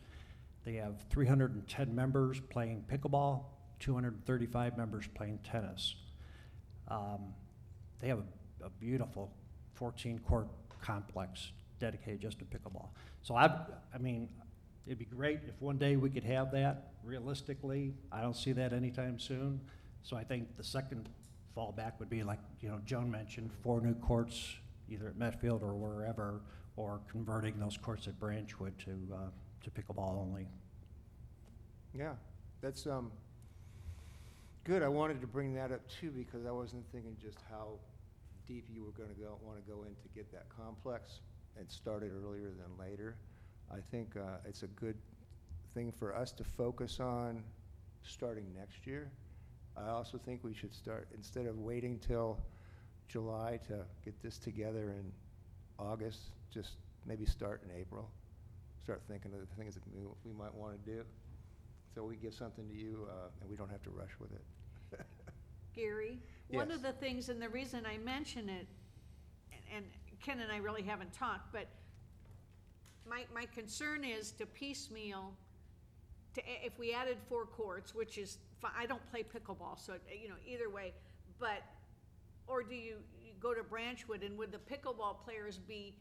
They have 310 members playing pickleball, 235 members playing tennis. They have a beautiful 14-court complex dedicated just to pickleball. So I mean, it'd be great if one day we could have that. Realistically, I don't see that anytime soon. So I think the second fallback would be, like, you know, Joan mentioned, 4 new courts, either at Metfield or wherever, or converting those courts at Branchwood to pickleball only. Yeah, that's good. I wanted to bring that up too, because I wasn't thinking just how deep you were gonna want to go in to get that complex and start it earlier than later. I think it's a good thing for us to focus on starting next year. I also think we should start, instead of waiting till July to get this together in August, just maybe start in April. Start thinking of the things that we might want to do. So we give something to you, and we don't have to rush with it. Gary, one Yes. of the things, and the reason I mention it, and Ken and I really haven't talked, but my concern is to piecemeal, if we added 4 courts, which is, I don't play pickleball, so, you know, either way, but, or do you go to Branchwood, and would the pickleball players be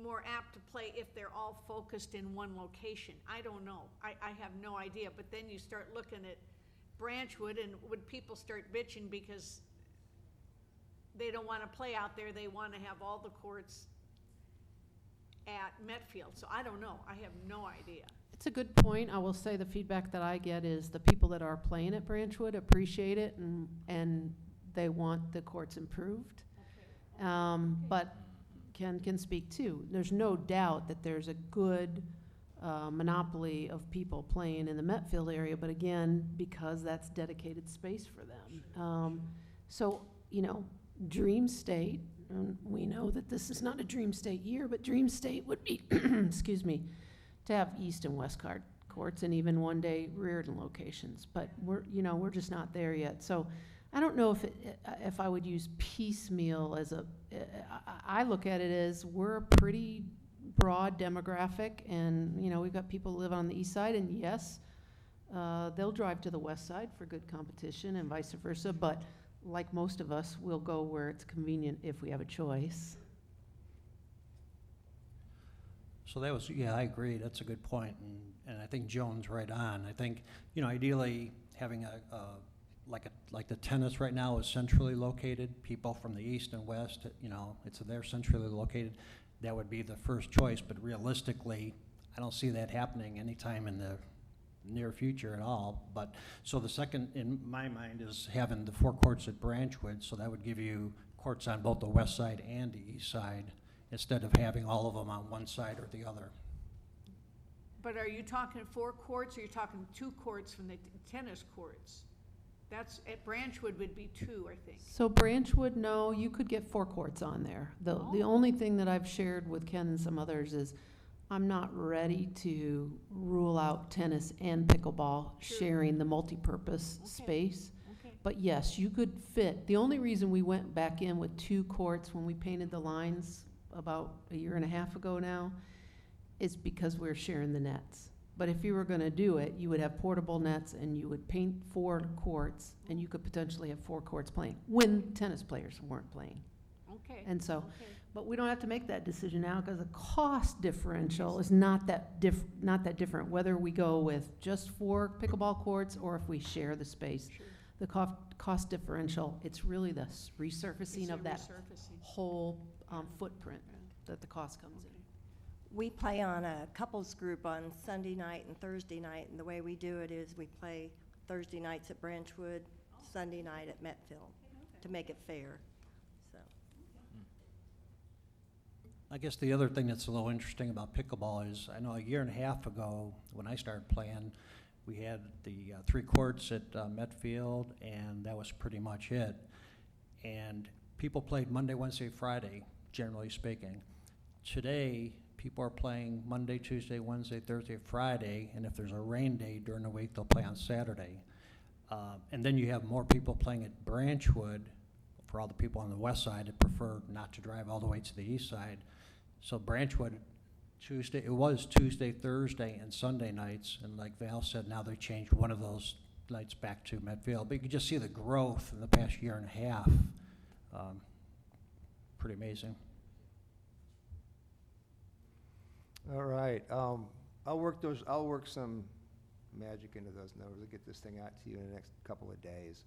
more apt to play if they're all focused in one location? I don't know. I have no idea, but then you start looking at Branchwood, and would people start bitching because they don't want to play out there, they want to have all the courts at Metfield? So I don't know. I have no idea. It's a good point. I will say the feedback that I get is the people that are playing at Branchwood appreciate it, and they want the courts improved. But Ken can speak too. There's no doubt that there's a good monopoly of people playing in the Metfield area, but again, because that's dedicated space for them. So, you know, Dream State, and we know that this is not a Dream State year, but Dream State would be, excuse me, to have east and west courts and even one day Reardon locations. But we're just not there yet. So I don't know if I would use piecemeal as I look at it as we're a pretty broad demographic, and we've got people who live on the east side, and yes, they'll drive to the west side for good competition and vice versa, but like most of us, we'll go where it's convenient if we have a choice. So that was, yeah, I agree, that's a good point, and I think Joan's right on. I think, ideally, having like the tennis right now is centrally located, people from the east and west, they're centrally located, that would be the first choice, but realistically, I don't see that happening anytime in the near future at all. But, so the second, in my mind, is having the 4 courts at Branchwood, so that would give you courts on both the west side and the east side, instead of having all of them on one side or the other. But are you talking 4 courts, or are you talking 2 courts from the tennis courts? That's, at Branchwood would be 2, I think. So Branchwood, no, you could get 4 courts on there. The only thing that I've shared with Ken and some others is I'm not ready to rule out tennis and pickleball sharing the multipurpose space. Okay. But yes, you could fit. The only reason we went back in with 2 courts when we painted the lines about a year and a half ago now is because we're sharing the nets. But if you were going to do it, you would have portable nets and you would paint 4 courts, and you could potentially have 4 courts playing when tennis players weren't playing. Okay. And so, Okay. but we don't have to make that decision now because the cost differential is not that different, whether we go with just 4 pickleball courts or if we share the space. Sure. The cost differential, it's really the resurfacing It's of a that resurfacing. whole footprint that the cost comes in. We play on a couples group on Sunday night and Thursday night, and the way we do it is we play Thursday nights at Branchwood, Sunday night at Metfield, to make it fair, so. I guess the other thing that's a little interesting about pickleball is, I know a year and a half ago, when I started playing, we had the 3 courts at Metfield, and that was pretty much it. And people played Monday, Wednesday, Friday, generally speaking. Today, people are playing Monday, Tuesday, Wednesday, Thursday, Friday, and if there's a rain day during the week, they'll play on Saturday. And then you have more people playing at Branchwood, for all the people on the west side that prefer not to drive all the way to the east side. So Branchwood, it was Tuesday, Thursday, and Sunday nights, and like Val said, now they changed one of those nights back to Metfield. But you can just see the growth in the past year and a half. Pretty amazing. All right, I'll work some magic into those numbers. I'll get this thing out to you in the next couple of days.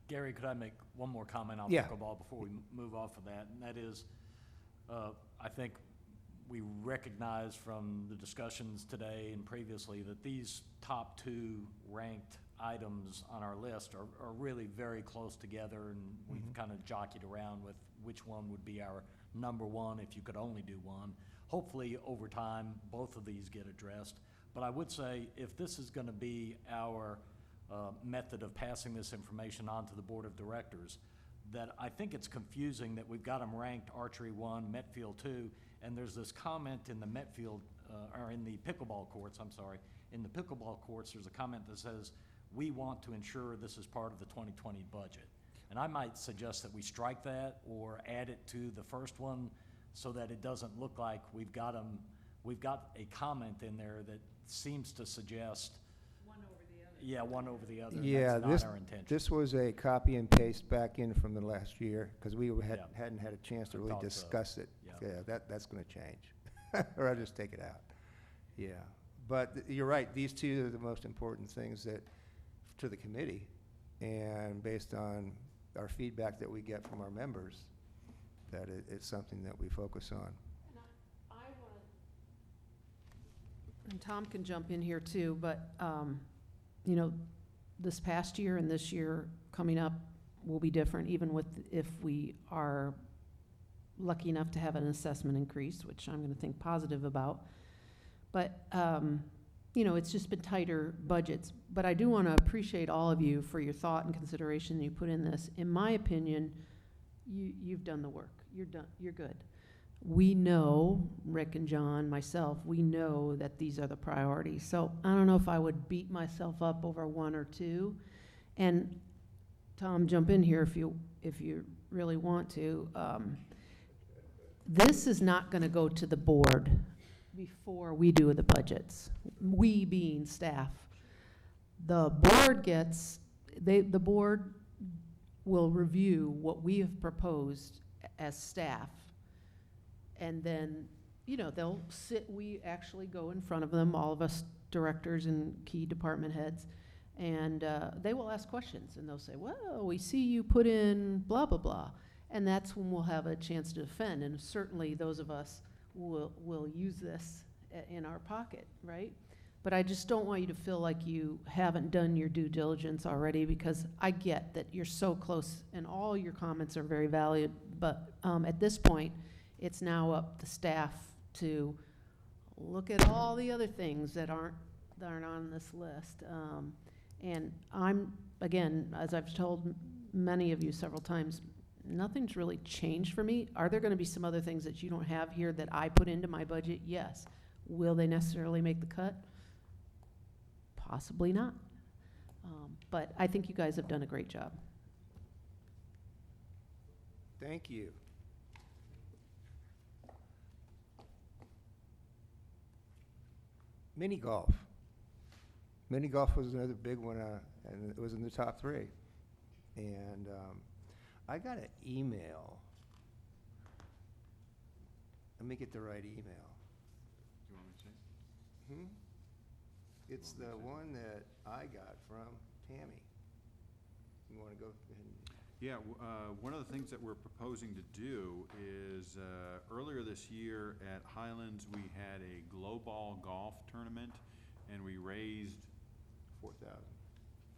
Gary, could I make one more comment on Yeah. pickleball before we move off of that? And that is, I think we recognize from the discussions today and previously that these top 2 ranked items on our list are really very close together, and we've kind of jockeyed around with which one would be our number 1 if you could only do one. Hopefully, over time, both of these get addressed. But I would say, if this is going to be our method of passing this information on to the Board of Directors, that I think it's confusing that we've got them ranked archery 1, Metfield 2, and there's this comment in the Metfield, or in the pickleball courts, I'm sorry. In the pickleball courts, there's a comment that says, we want to ensure this is part of the 2020 budget. And I might suggest that we strike that or add it to the first one, so that it doesn't look like we've got a comment in there that seems to suggest one over the other. Yeah, one over the other. Yeah, That's not our intention. this was a copy and paste back in from the last year, because we Yeah. hadn't had a chance to I really thought so. discuss it. Yeah. Yeah, that's gonna change, or I'll just take it out. Yeah, but you're right, these 2 are the most important things to the committee, and based on our feedback that we get from our members, that it's something that we focus on. And Tom can jump in here too, but, this past year and this year coming up will be different, even if we are lucky enough to have an assessment increase, which I'm gonna think positive about. But, you know, it's just been tighter budgets. But I do wanna appreciate all of you for your thought and consideration you put in this. In my opinion, you've done the work. You're good. We know, Rick and John, myself, we know that these are the priorities. So I don't know if I would beat myself up over one or two. And Tom, jump in here if you really want to. This is not gonna go to the board before we do the budgets, we being staff. The board the board will review what we have proposed as staff. And then, you know, we actually go in front of them, all of us directors and key department heads, and they will ask questions, and they'll say, well, we see you put in blah, blah, blah. And that's when we'll have a chance to defend, and certainly those of us will use this in our pocket, right? But I just don't want you to feel like you haven't done your due diligence already, because I get that you're so close, and all your comments are very valued, but at this point, it's now up to staff to look at all the other things that aren't on this list. And I'm, again, as I've told many of you several times, nothing's really changed for me. Are there gonna be some other things that you don't have here that I put into my budget? Yes. Will they necessarily make the cut? Possibly not. But I think you guys have done a great job. Thank you. Mini golf. Mini golf was another big one, and it was in the top 3. And I got an email. Let me get the right email. Do you want me to say? It's the one that I got from Tammy. You want to go ahead and... Yeah, one of the things that we're proposing to do is, earlier this year at Highlands, we had a glow ball golf tournament, and we raised $4,000.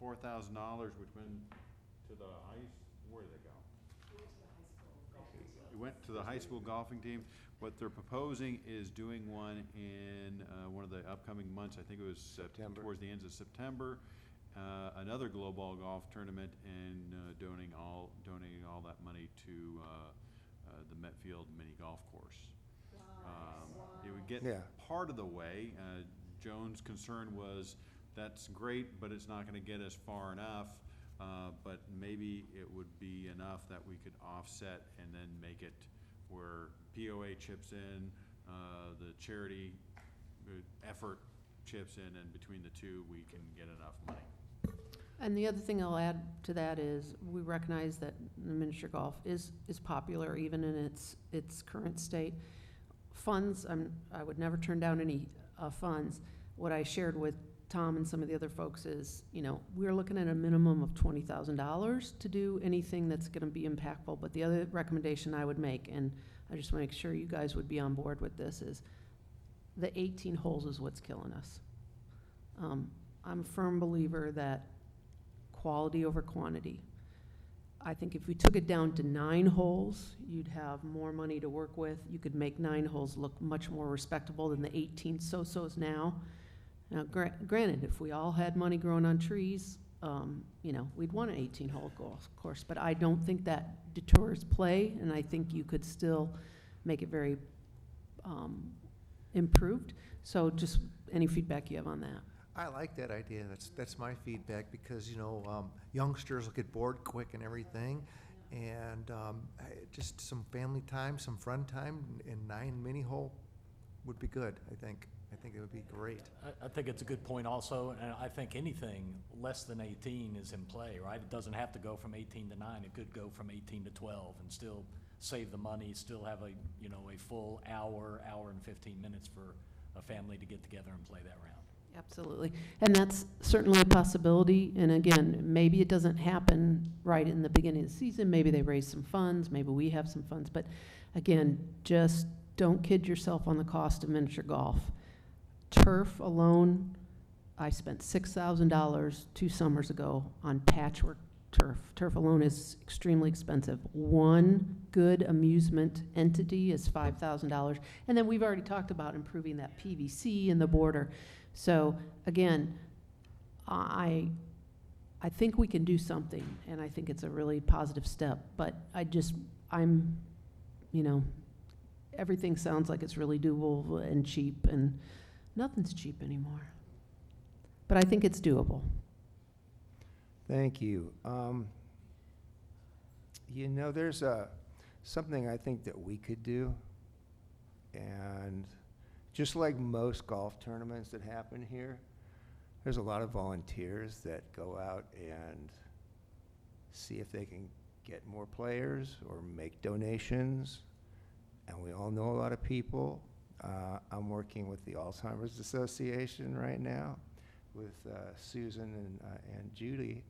$4,000, which went to the where did it go? It went to the high school golfing team. What they're proposing is doing one in one of the upcoming months. I think it was September. Towards the end of September. Another glow ball golf tournament, and donating all that money to the Metfield mini golf course. It would get part of the way. Joan's concern was that's great, but it's not going to get us far enough. But maybe it would be enough that we could offset and then make it where POA chips in, the charity effort chips in, and between the two, we can get enough money. And the other thing I'll add to that is we recognize that miniature golf is popular even in its current state. Funds, I would never turn down any funds. What I shared with Tom and some of the other folks is, you know, we're looking at a minimum of $20,000 to do anything that's gonna be impactful. But the other recommendation I would make, and I just wanna make sure you guys would be on board with this, is the 18 holes is what's killing us. I'm a firm believer that quality over quantity. I think if we took it down to 9 holes, you'd have more money to work with. You could make 9 holes look much more respectable than the 18 so-sos now. Now, granted, if we all had money growing on trees, you know, we'd want an 18-hole golf course, but I don't think that deters play, and I think you could still make it very improved. So just any feedback you have on that. I like that idea. That's my feedback, because, you know, youngsters will get bored quick and everything. And just some family time, some fun time, and 9 mini hole would be good, I think. I think it would be great. I think it's a good point also, and I think anything less than 18 is in play, right? It doesn't have to go from 18 to 9. It could go from 18 to 12 and still save the money, still have a full hour and 15 minutes for a family to get together and play that round. Absolutely. And that's certainly a possibility. And again, maybe it doesn't happen right in the beginning of the season. Maybe they raise some funds. Maybe we have some funds. But again, just don't kid yourself on the cost of miniature golf. Turf alone, I spent $6,000 2 summers ago on patchwork turf. Turf alone is extremely expensive. One good amusement entity is $5,000. And then we've already talked about improving that PVC in the border. So again, I think we can do something, and I think it's a really positive step, but everything sounds like it's really doable and cheap, and nothing's cheap anymore. But I think it's doable. Thank you. There's something I think that we could do, and just like most golf tournaments that happen here, there's a lot of volunteers that go out and see if they can get more players or make donations, and we all know a lot of people. I'm working with the Alzheimer's Association right now with Susan and Judy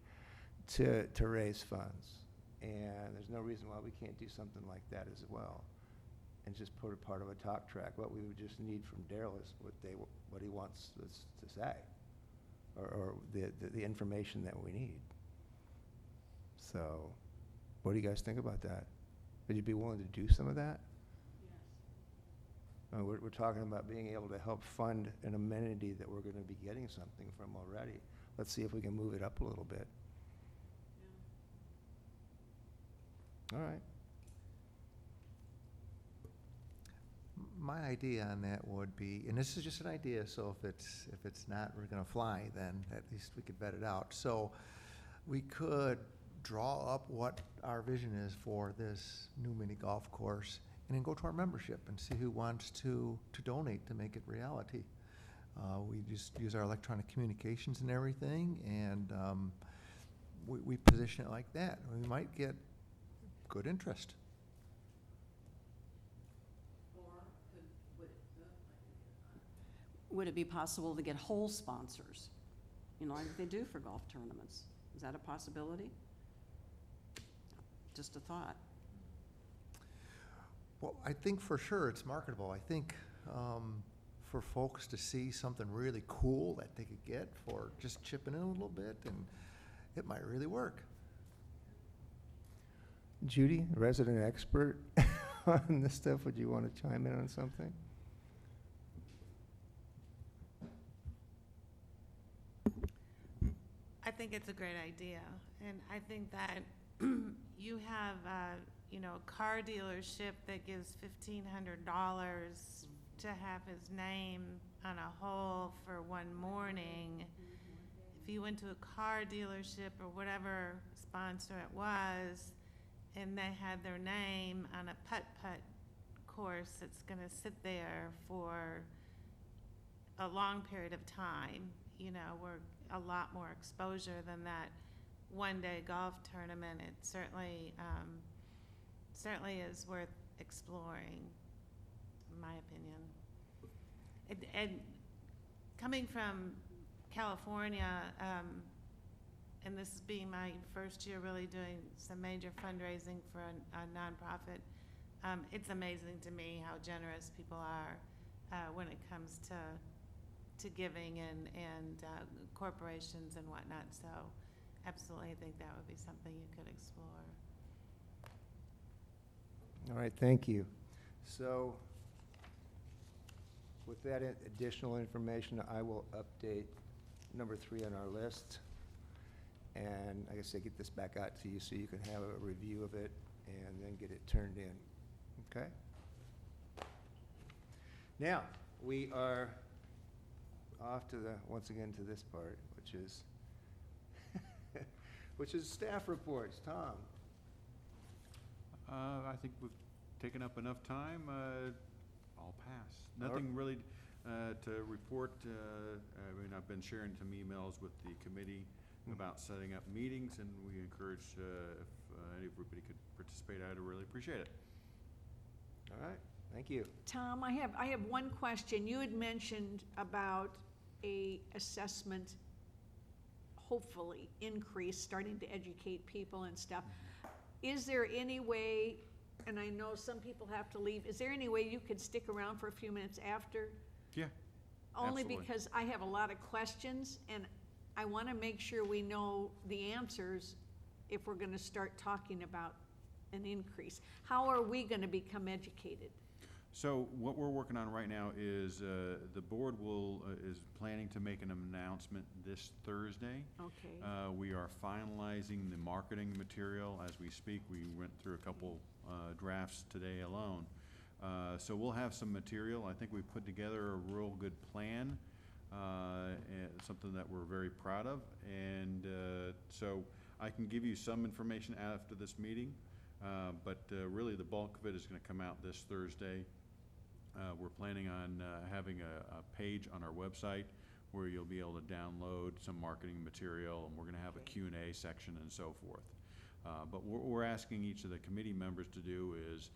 to raise funds. And there's no reason why we can't do something like that as well, and just put a part of a talk track. What we would just need from Daryl is what he wants us to say, or the information that we need. So, what do you guys think about that? Would you be willing to do some of that? Yes. We're talking about being able to help fund an amenity that we're going to be getting something from already. Let's see if we can move it up a little bit. All right. My idea on that would be, and this is just an idea, so if it's not we're gonna fly, then at least we could vet it out. So we could draw up what our vision is for this new mini golf course, and then go to our membership and see who wants to donate to make it reality. We just use our electronic communications and everything, and we position it like that. We might get good interest. Would it be possible to get whole sponsors, like they do for golf tournaments? Is that a possibility? Just a thought. Well, I think for sure it's marketable. I think for folks to see something really cool that they could get for just chipping in a little bit, and it might really work. Judy, resident expert on this stuff, would you want to chime in on something? I think it's a great idea, and I think that you have, a car dealership that gives $1,500 to have his name on a hole for one morning. If you went to a car dealership or whatever sponsor it was, and they had their name on a putt-putt course that's going to sit there for a long period of time, we're a lot more exposure than that one-day golf tournament. It certainly is worth exploring, in my opinion. And coming from California, and this being my first year really doing some major fundraising for a nonprofit, it's amazing to me how generous people are when it comes to giving and corporations and whatnot. So absolutely, I think that would be something you could explore. All right, thank you. So with that additional information, I will update number 3 on our list. And I guess I get this back out to you so you can have a review of it and then get it turned in. Okay? Now, we are off to once again to this part, which is staff reports. Tom? I think we've taken up enough time. I'll pass. Nothing really to report. I've been sharing some emails with the committee about setting up meetings, and we encourage if everybody could participate, I'd really appreciate it. All right, thank you. Tom, I have one question. You had mentioned about a assessment, hopefully increase, starting to educate people and stuff. Is there any way, and I know some people have to leave, is there any way you could stick around for a few minutes after? Yeah, Only absolutely. because I have a lot of questions, and I want to make sure we know the answers if we're gonna start talking about an increase? How are we gonna become educated? So what we're working on right now is, the board is planning to make an announcement this Thursday. Okay. We are finalizing the marketing material as we speak. We went through a couple drafts today alone. So we'll have some material. I think we've put together a real good plan, and something that we're very proud of. And so I can give you some information after this meeting, but really the bulk of it is going to come out this Thursday. We're planning on having a page on our website where you'll be able to download some marketing material, and we're going to have a Q&A section and so forth. But what we're asking each of the committee members to do is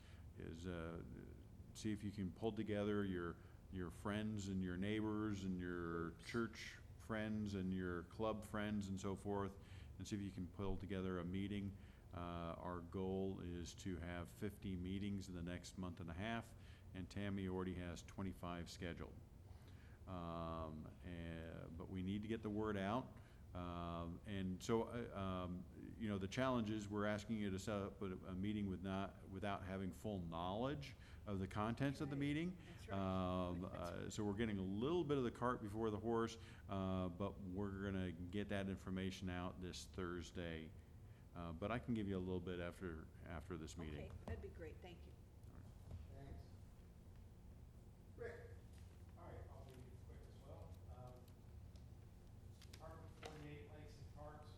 see if you can pull together your friends and your neighbors and your church friends and your club friends and so forth, and see if you can pull together a meeting. Our goal is to have 50 meetings in the next month and a half, and Tammy already has 25 scheduled. But we need to get the word out. And so, you know, the challenge is we're asking you to set up a meeting without having full knowledge of the contents of the meeting. So we're getting a little bit of the cart before the horse, but we're going to get that information out this Thursday. But I can give you a little bit after this meeting. Okay, that'd be great, thank you. Thanks. Rick? All right, I'll be quick as well. Department 48 Lakes and Parks,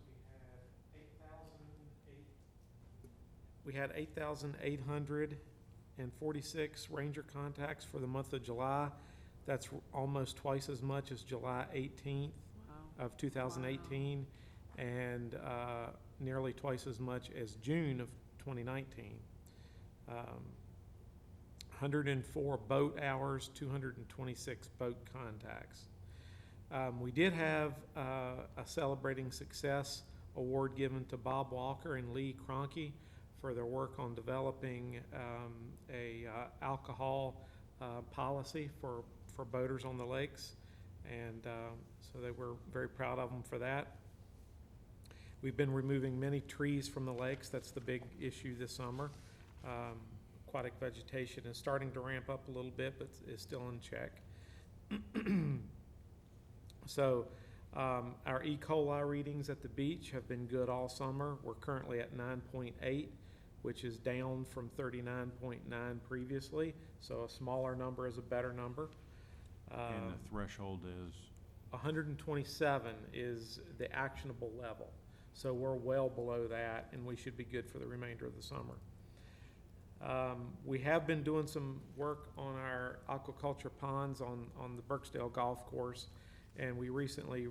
we had 8,846 ranger contacts for the month of July. That's almost twice as much as July 18th of 2018, and nearly twice as much as June of 2019. 104 boat hours, 226 boat contacts. We did have a Celebrating Success award given to Bob Walker and Lee Cronky for their work on developing a alcohol policy for boaters on the lakes, and so they were very proud of them for that. We've been removing many trees from the lakes. That's the big issue this summer. Aquatic vegetation is starting to ramp up a little bit, but is still in check. So our E. coli readings at the beach have been good all summer. We're currently at 9.8, which is down from 39.9 previously. So a smaller number is a better number. And the threshold is? 127 is the actionable level. So we're well below that, and we should be good for the remainder of the summer. We have been doing some work on our aquaculture ponds on the Burksdale Golf Course, and we recently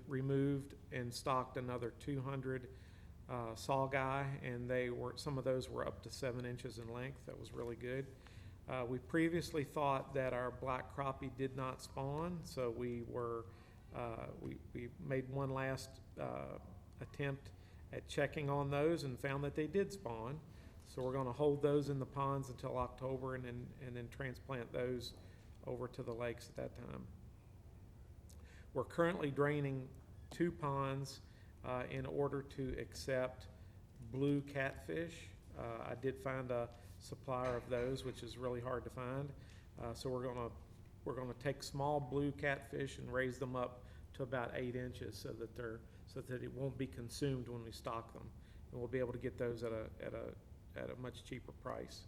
removed and stocked another 200 saugeye, and some of those were up to 7 inches in length. That was really good. We previously thought that our black crappie did not spawn, so we made one last attempt at checking on those and found that they did spawn. So we're going to hold those in the ponds until October, and then transplant those over to the lakes at that time. We're currently draining 2 ponds in order to accept blue catfish. I did find a supplier of those, which is really hard to find. So we're going to take small blue catfish and raise them up to about 8 inches so that it won't be consumed when we stock them, and we'll be able to get those at a much cheaper price.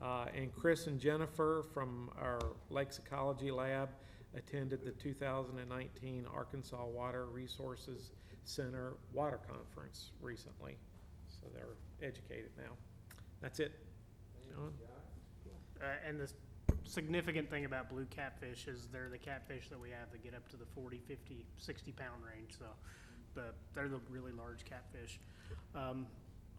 And Chris and Jennifer from our Lakes Ecology Lab attended the 2019 Arkansas Water Resources Center Water Conference recently, so they're educated now. That's it. John? And the significant thing about blue catfish is they're the catfish that we have that get up to the 40, 50, 60 pound range. So they're the really large catfish.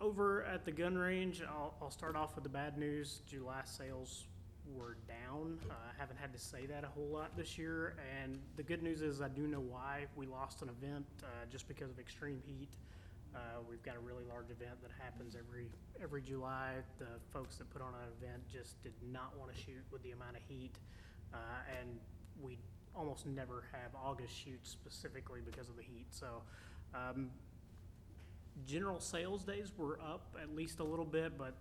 Over at the gun range, I'll start off with the bad news. July sales were down. I haven't had to say that a whole lot this year. And the good news is I do know why. We lost an event just because of extreme heat. We've got a really large event that happens every July. The folks that put on an event just did not want to shoot with the amount of heat. And we almost never have August shoots specifically because of the heat. So General sales days were up at least a little bit, but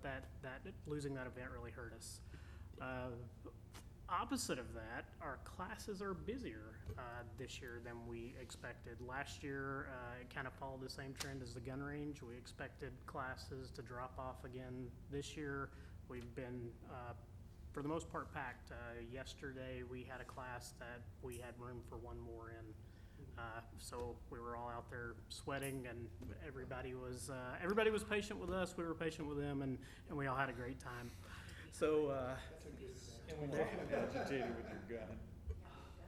losing that event really hurt us. Opposite of that, our classes are busier this year than we expected. Last year, it kind of followed the same trend as the gun range. We expected classes to drop off again this year. We've been, for the most part, packed. Yesterday, we had a class that we had room for one more in. So we were all out there sweating, and everybody was patient with us. We were patient with them, and we all had a great time. So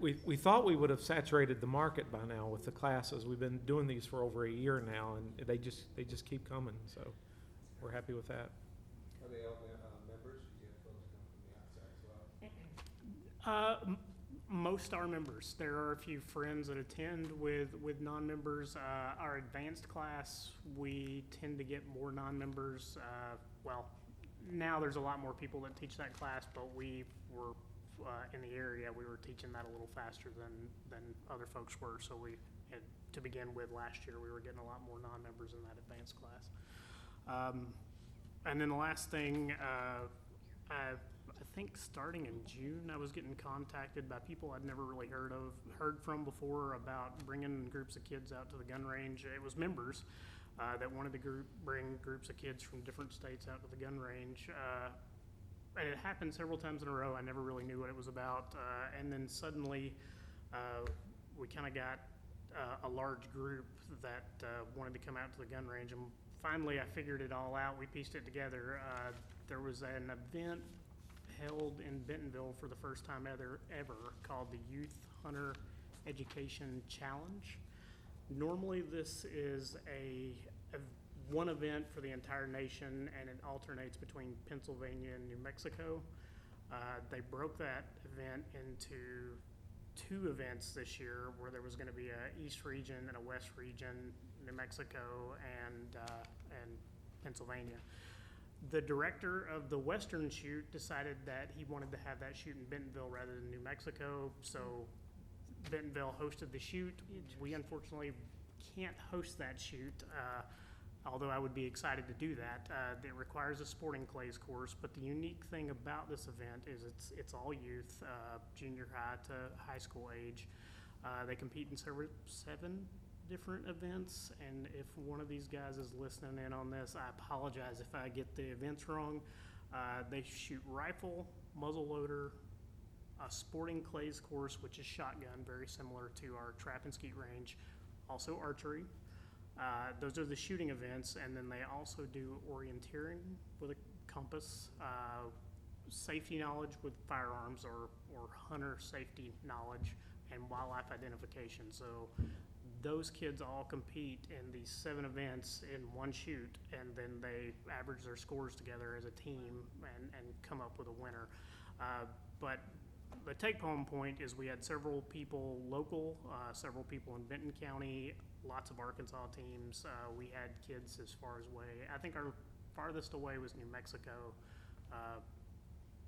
we thought we would have saturated the market by now with the classes. We've been doing these for over a year now, and they just keep coming. So we're happy with that. Are they all members? Do you have folks come from the outside as well? Most are members. There are a few friends that attend with non-members. Our advanced class, we tend to get more non-members. Well, now there's a lot more people that teach that class, but we were in the area. We were teaching that a little faster than other folks were. So we had, to begin with, last year we were getting a lot more non-members in that advanced class. And then the last thing, I think starting in June, I was getting contacted by people I'd never really heard from before about bringing groups of kids out to the gun range. It was members that wanted to bring groups of kids from different states out to the gun range. And it happened several times in a row. I never really knew what it was about. And then suddenly, we kind of got a large group that wanted to come out to the gun range. And finally, I figured it all out. We pieced it together. There was an event held in Bentonville for the first time ever called the Youth Hunter Education Challenge. Normally this is one event for the entire nation, and it alternates between Pennsylvania and New Mexico. They broke that event into 2 events this year, where there was going to be a East region and a West region, New Mexico and Pennsylvania. The director of the Western shoot decided that he wanted to have that shoot in Bentonville rather than New Mexico, so Bentonville hosted the shoot. We unfortunately can't host that shoot, although I would be excited to do that. It requires a sporting clays course, but the unique thing about this event is it's all youth, junior high to high school age. They compete in 7 different events, and if one of these guys is listening in on this, I apologize if I get the events wrong. They shoot rifle, muzzleloader, a sporting clays course, which is shotgun, very similar to our trap and skeet range, also archery. Those are the shooting events, and then they also do orienteering with a compass, safety knowledge with firearms or hunter safety knowledge, and wildlife identification. So those kids all compete in these 7 events in one shoot, and then they average their scores together as a team and come up with a winner. But the take-home point is we had several people local, several people in Benton County, lots of Arkansas teams. We had kids as far as away. I think our farthest away was New Mexico,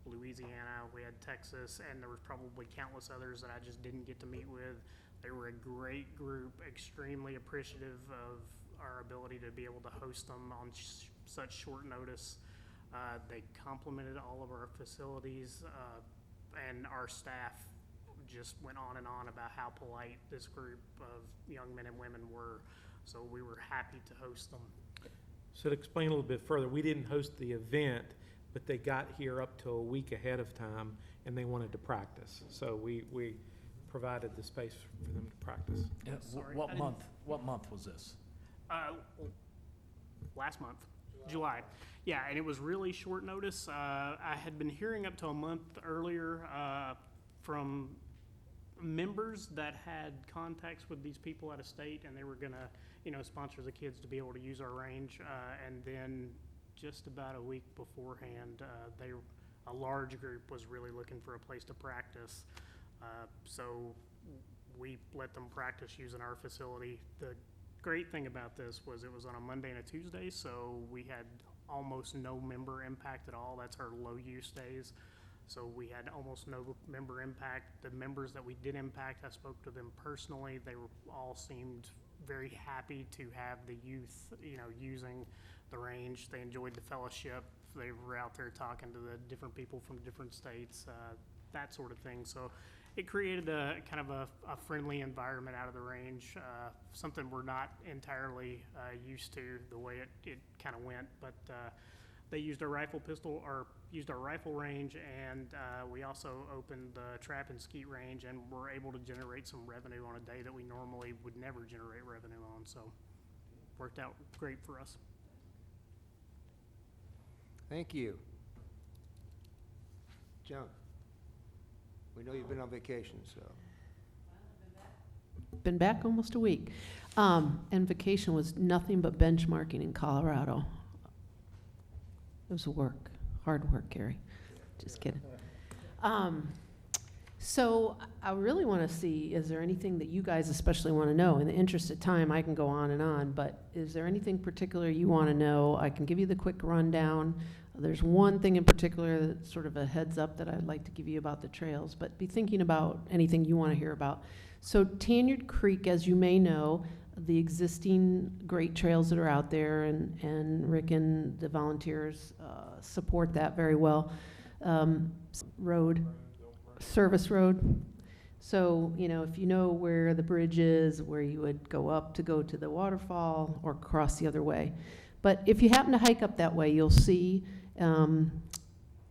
Louisiana, we had Texas, and there was probably countless others that I just didn't get to meet with. They were a great group, extremely appreciative of our ability to be able to host them on such short notice. They complimented all of our facilities, and our staff just went on and on about how polite this group of young men and women were. So we were happy to host them. So to explain a little bit further, we didn't host the event, but they got here up to a week ahead of time, and they wanted to practice. So we provided the space for them to practice. Sorry, What month was this? Last month, July. Yeah, and it was really short notice. I had been hearing up to a month earlier from members that had contacts with these people out of state, and they were gonna, sponsor the kids to be able to use our range. And then just about a week beforehand, a large group was really looking for a place to practice. So we let them practice using our facility. The great thing about this was it was on a Monday and a Tuesday, so we had almost no member impact at all. That's our low use days. So we had almost no member impact. The members that we did impact, I spoke to them personally. They all seemed very happy to have the youth, using the range. They enjoyed the fellowship. They were out there talking to the different people from different states, that sort of thing. So it created a kind of a friendly environment out of the range, something we're not entirely used to the way it kind of went. But they used our rifle range, and we also opened the trap and skeet range, and were able to generate some revenue on a day that we normally would never generate revenue on. So worked out great for us. Thank you. Joan, we know you've been on vacation, so. Been back almost a week. And vacation was nothing but benchmarking in Colorado. It was hard work, Gary. Just kidding. So I really want to see, is there anything that you guys especially want to know? In the interest of time, I can go on, but is there anything particular you want to know? I can give you the quick rundown. There's one thing in particular that's sort of a heads up that I'd like to give you about the trails, but be thinking about anything you want to hear about. So Tanyard Creek, as you may know, the existing great trails that are out there, and Rick and the volunteers support that very well. Service road. So, if you know where the bridge is, where you would go up to go to the waterfall or cross the other way. But if you happen to hike up that way, you'll see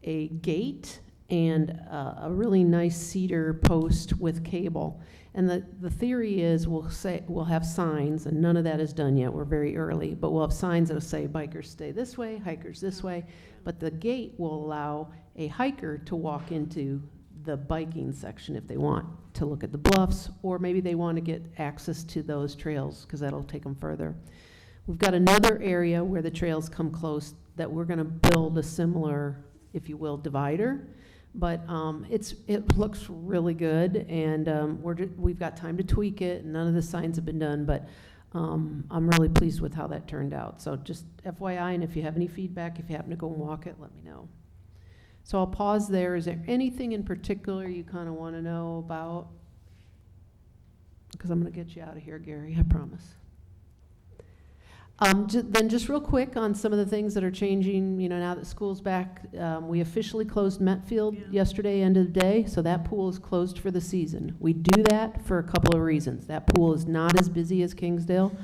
a gate and a really nice cedar post with cable. And the theory is we'll have signs, and none of that is done yet. We're very early, but we'll have signs that'll say bikers stay this way, hikers this way. But the gate will allow a hiker to walk into the biking section if they want to look at the bluffs, or maybe they want to get access to those trails because that'll take them further. We've got another area where the trails come close that we're going to build a similar, if you will, divider. But it looks really good, and we've got time to tweak it. None of the signs have been done, but I'm really pleased with how that turned out. So just FYI, and if you have any feedback, if you happen to go and walk it, let me know. So I'll pause there. Is there anything in particular you kind of want to know about? Because I'm going to get you out of here, Gary, I promise. Then just real quick on some of the things that are changing, now that school's back. We officially closed Metfield yesterday, end of the day, so that pool is closed for the season. We do that for a couple of reasons. That pool is not as busy as Kingsdale,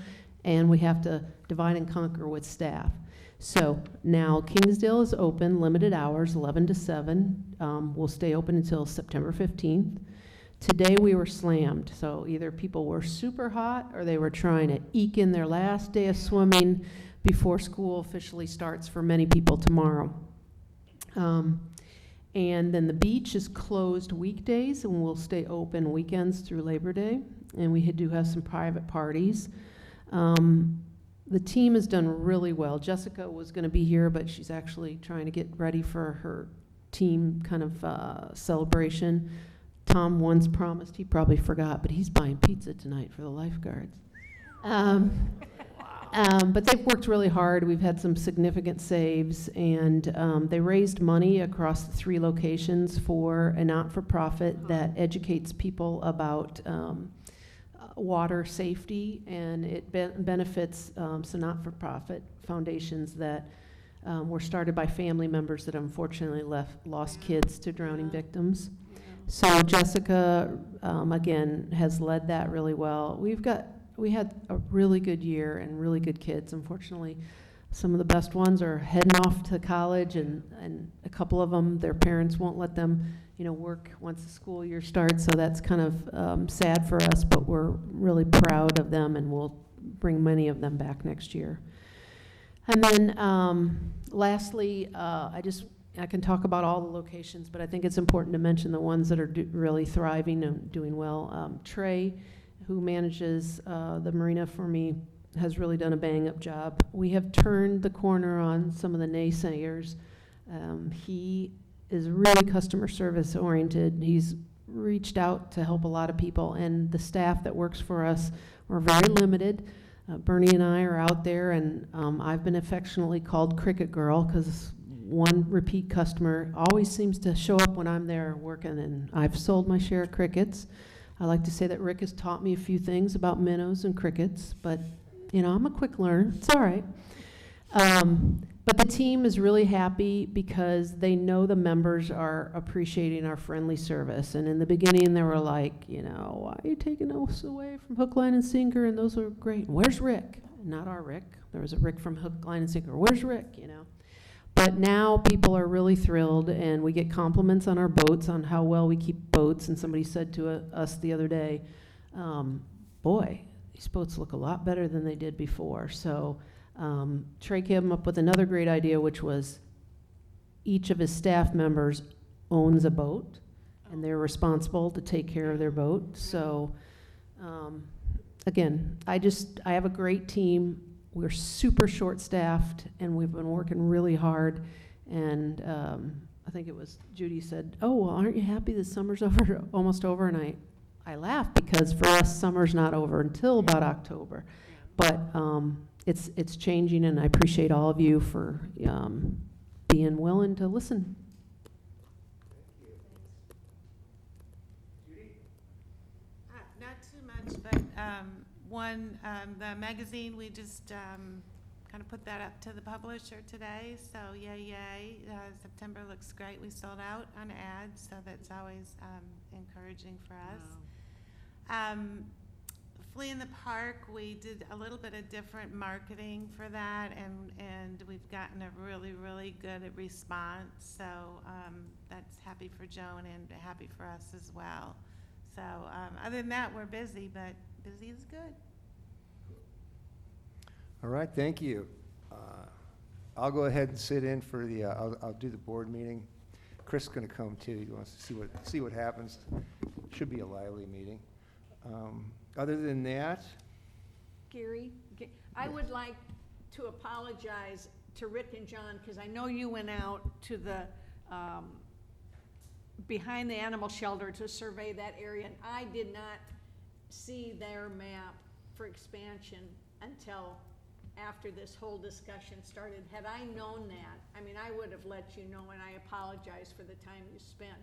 and we have to divide and conquer with staff. So now Kingsdale is open, limited hours, 11 to 7. We'll stay open until September 15th. Today we were slammed, so either people were super hot or they were trying to eke in their last day of swimming before school officially starts for many people tomorrow. And then the beach is closed weekdays, and we'll stay open weekends through Labor Day, and we do have some private parties. The team has done really well. Jessica was going to be here, but she's actually trying to get ready for her team kind of celebration. Tom once promised, he probably forgot, but he's buying pizza tonight for the lifeguards. But they've worked really hard. We've had some significant saves, and they raised money across the 3 locations for a not-for-profit that educates people about water safety, and it benefits some not-for-profit foundations that were started by family members that unfortunately lost kids to drowning victims. So Jessica, again, has led that really well. We had a really good year and really good kids. Unfortunately, some of the best ones are heading off to college, and a couple of them, their parents won't let them, work once the school year starts. So that's kind of sad for us, but we're really proud of them, and we'll bring many of them back next year. And then lastly, I can talk about all the locations, but I think it's important to mention the ones that are really thriving and doing well. Trey, who manages the marina for me, has really done a bang-up job. We have turned the corner on some of the naysayers. He is really customer service oriented. He's reached out to help a lot of people, and the staff that works for us, we're very limited. Bernie and I are out there, and I've been affectionately called Cricket Girl because one repeat customer always seems to show up when I'm there working, and I've sold my share of crickets. I like to say that Rick has taught me a few things about minnows and crickets, but, you know, I'm a quick learner. It's all right. But the team is really happy because they know the members are appreciating our friendly service. And in the beginning, they were like, you know, why are you taking us away from Hook, Line, and Sinker? And those are great. Where's Rick? Not our Rick. There was a Rick from Hook, Line, and Sinker. Where's Rick? You know. But now people are really thrilled, and we get compliments on our boats, on how well we keep boats. And somebody said to us the other day, boy, these boats look a lot better than they did before. So Trey came up with another great idea, which was each of his staff members owns a boat, and they're responsible to take care of their boat. So again, I have a great team. We're super short-staffed, and we've been working really hard. And I think it was Judy said, "Oh, well, aren't you happy the summer's almost over?" And I laugh because for us, summer's not over until about October. But it's changing, and I appreciate all of you for being willing to listen. Not too much, but the magazine, we just kind of put that up to the publisher today, so yay. September looks great. We sold out on ads, so that's always encouraging for us. Flea in the Park, we did a little bit of different marketing for that, and we've gotten a really good response, so that's happy for Joan and happy for us as well. So other than that, we're busy, but busy is good. All right, thank you. I'll go ahead and sit in for the, I'll do the board meeting. Chris is going to come too. He wants to see what happens. Should be a lively meeting. Other than that, Gary, I would like to apologize to Rick and John, because I know you went out to the, behind the animal shelter to survey that area, and I did not see their map for expansion until after this whole discussion started. Had I known that, I mean, I would have let you know, and I apologize for the time you spent.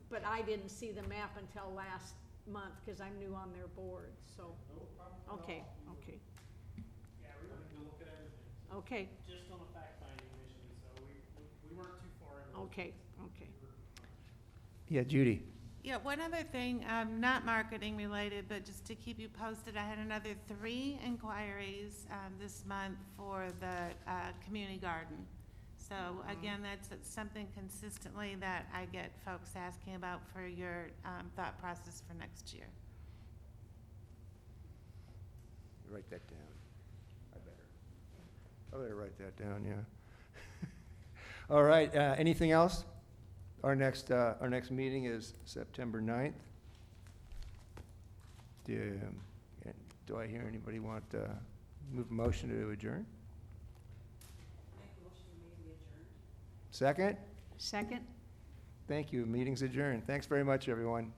But I didn't see the map until last month, because I'm new on their board, so. No problem at all. Okay. Yeah, we wanted to look at everything. Okay. Just on a fact-finding mission, so we weren't too far in. Okay. yeah, Judy. Yeah, one other thing, not marketing related, but just to keep you posted, I had another 3 inquiries this month for the community garden. So again, that's something consistently that I get folks asking about for your thought process for next year. Write that down. I better write that down, yeah. All right, anything else? Our next meeting is September 9th. Do I hear anybody want to move a motion to adjourn? Second? Second? Thank you. Meeting's adjourned. Thanks very much, everyone.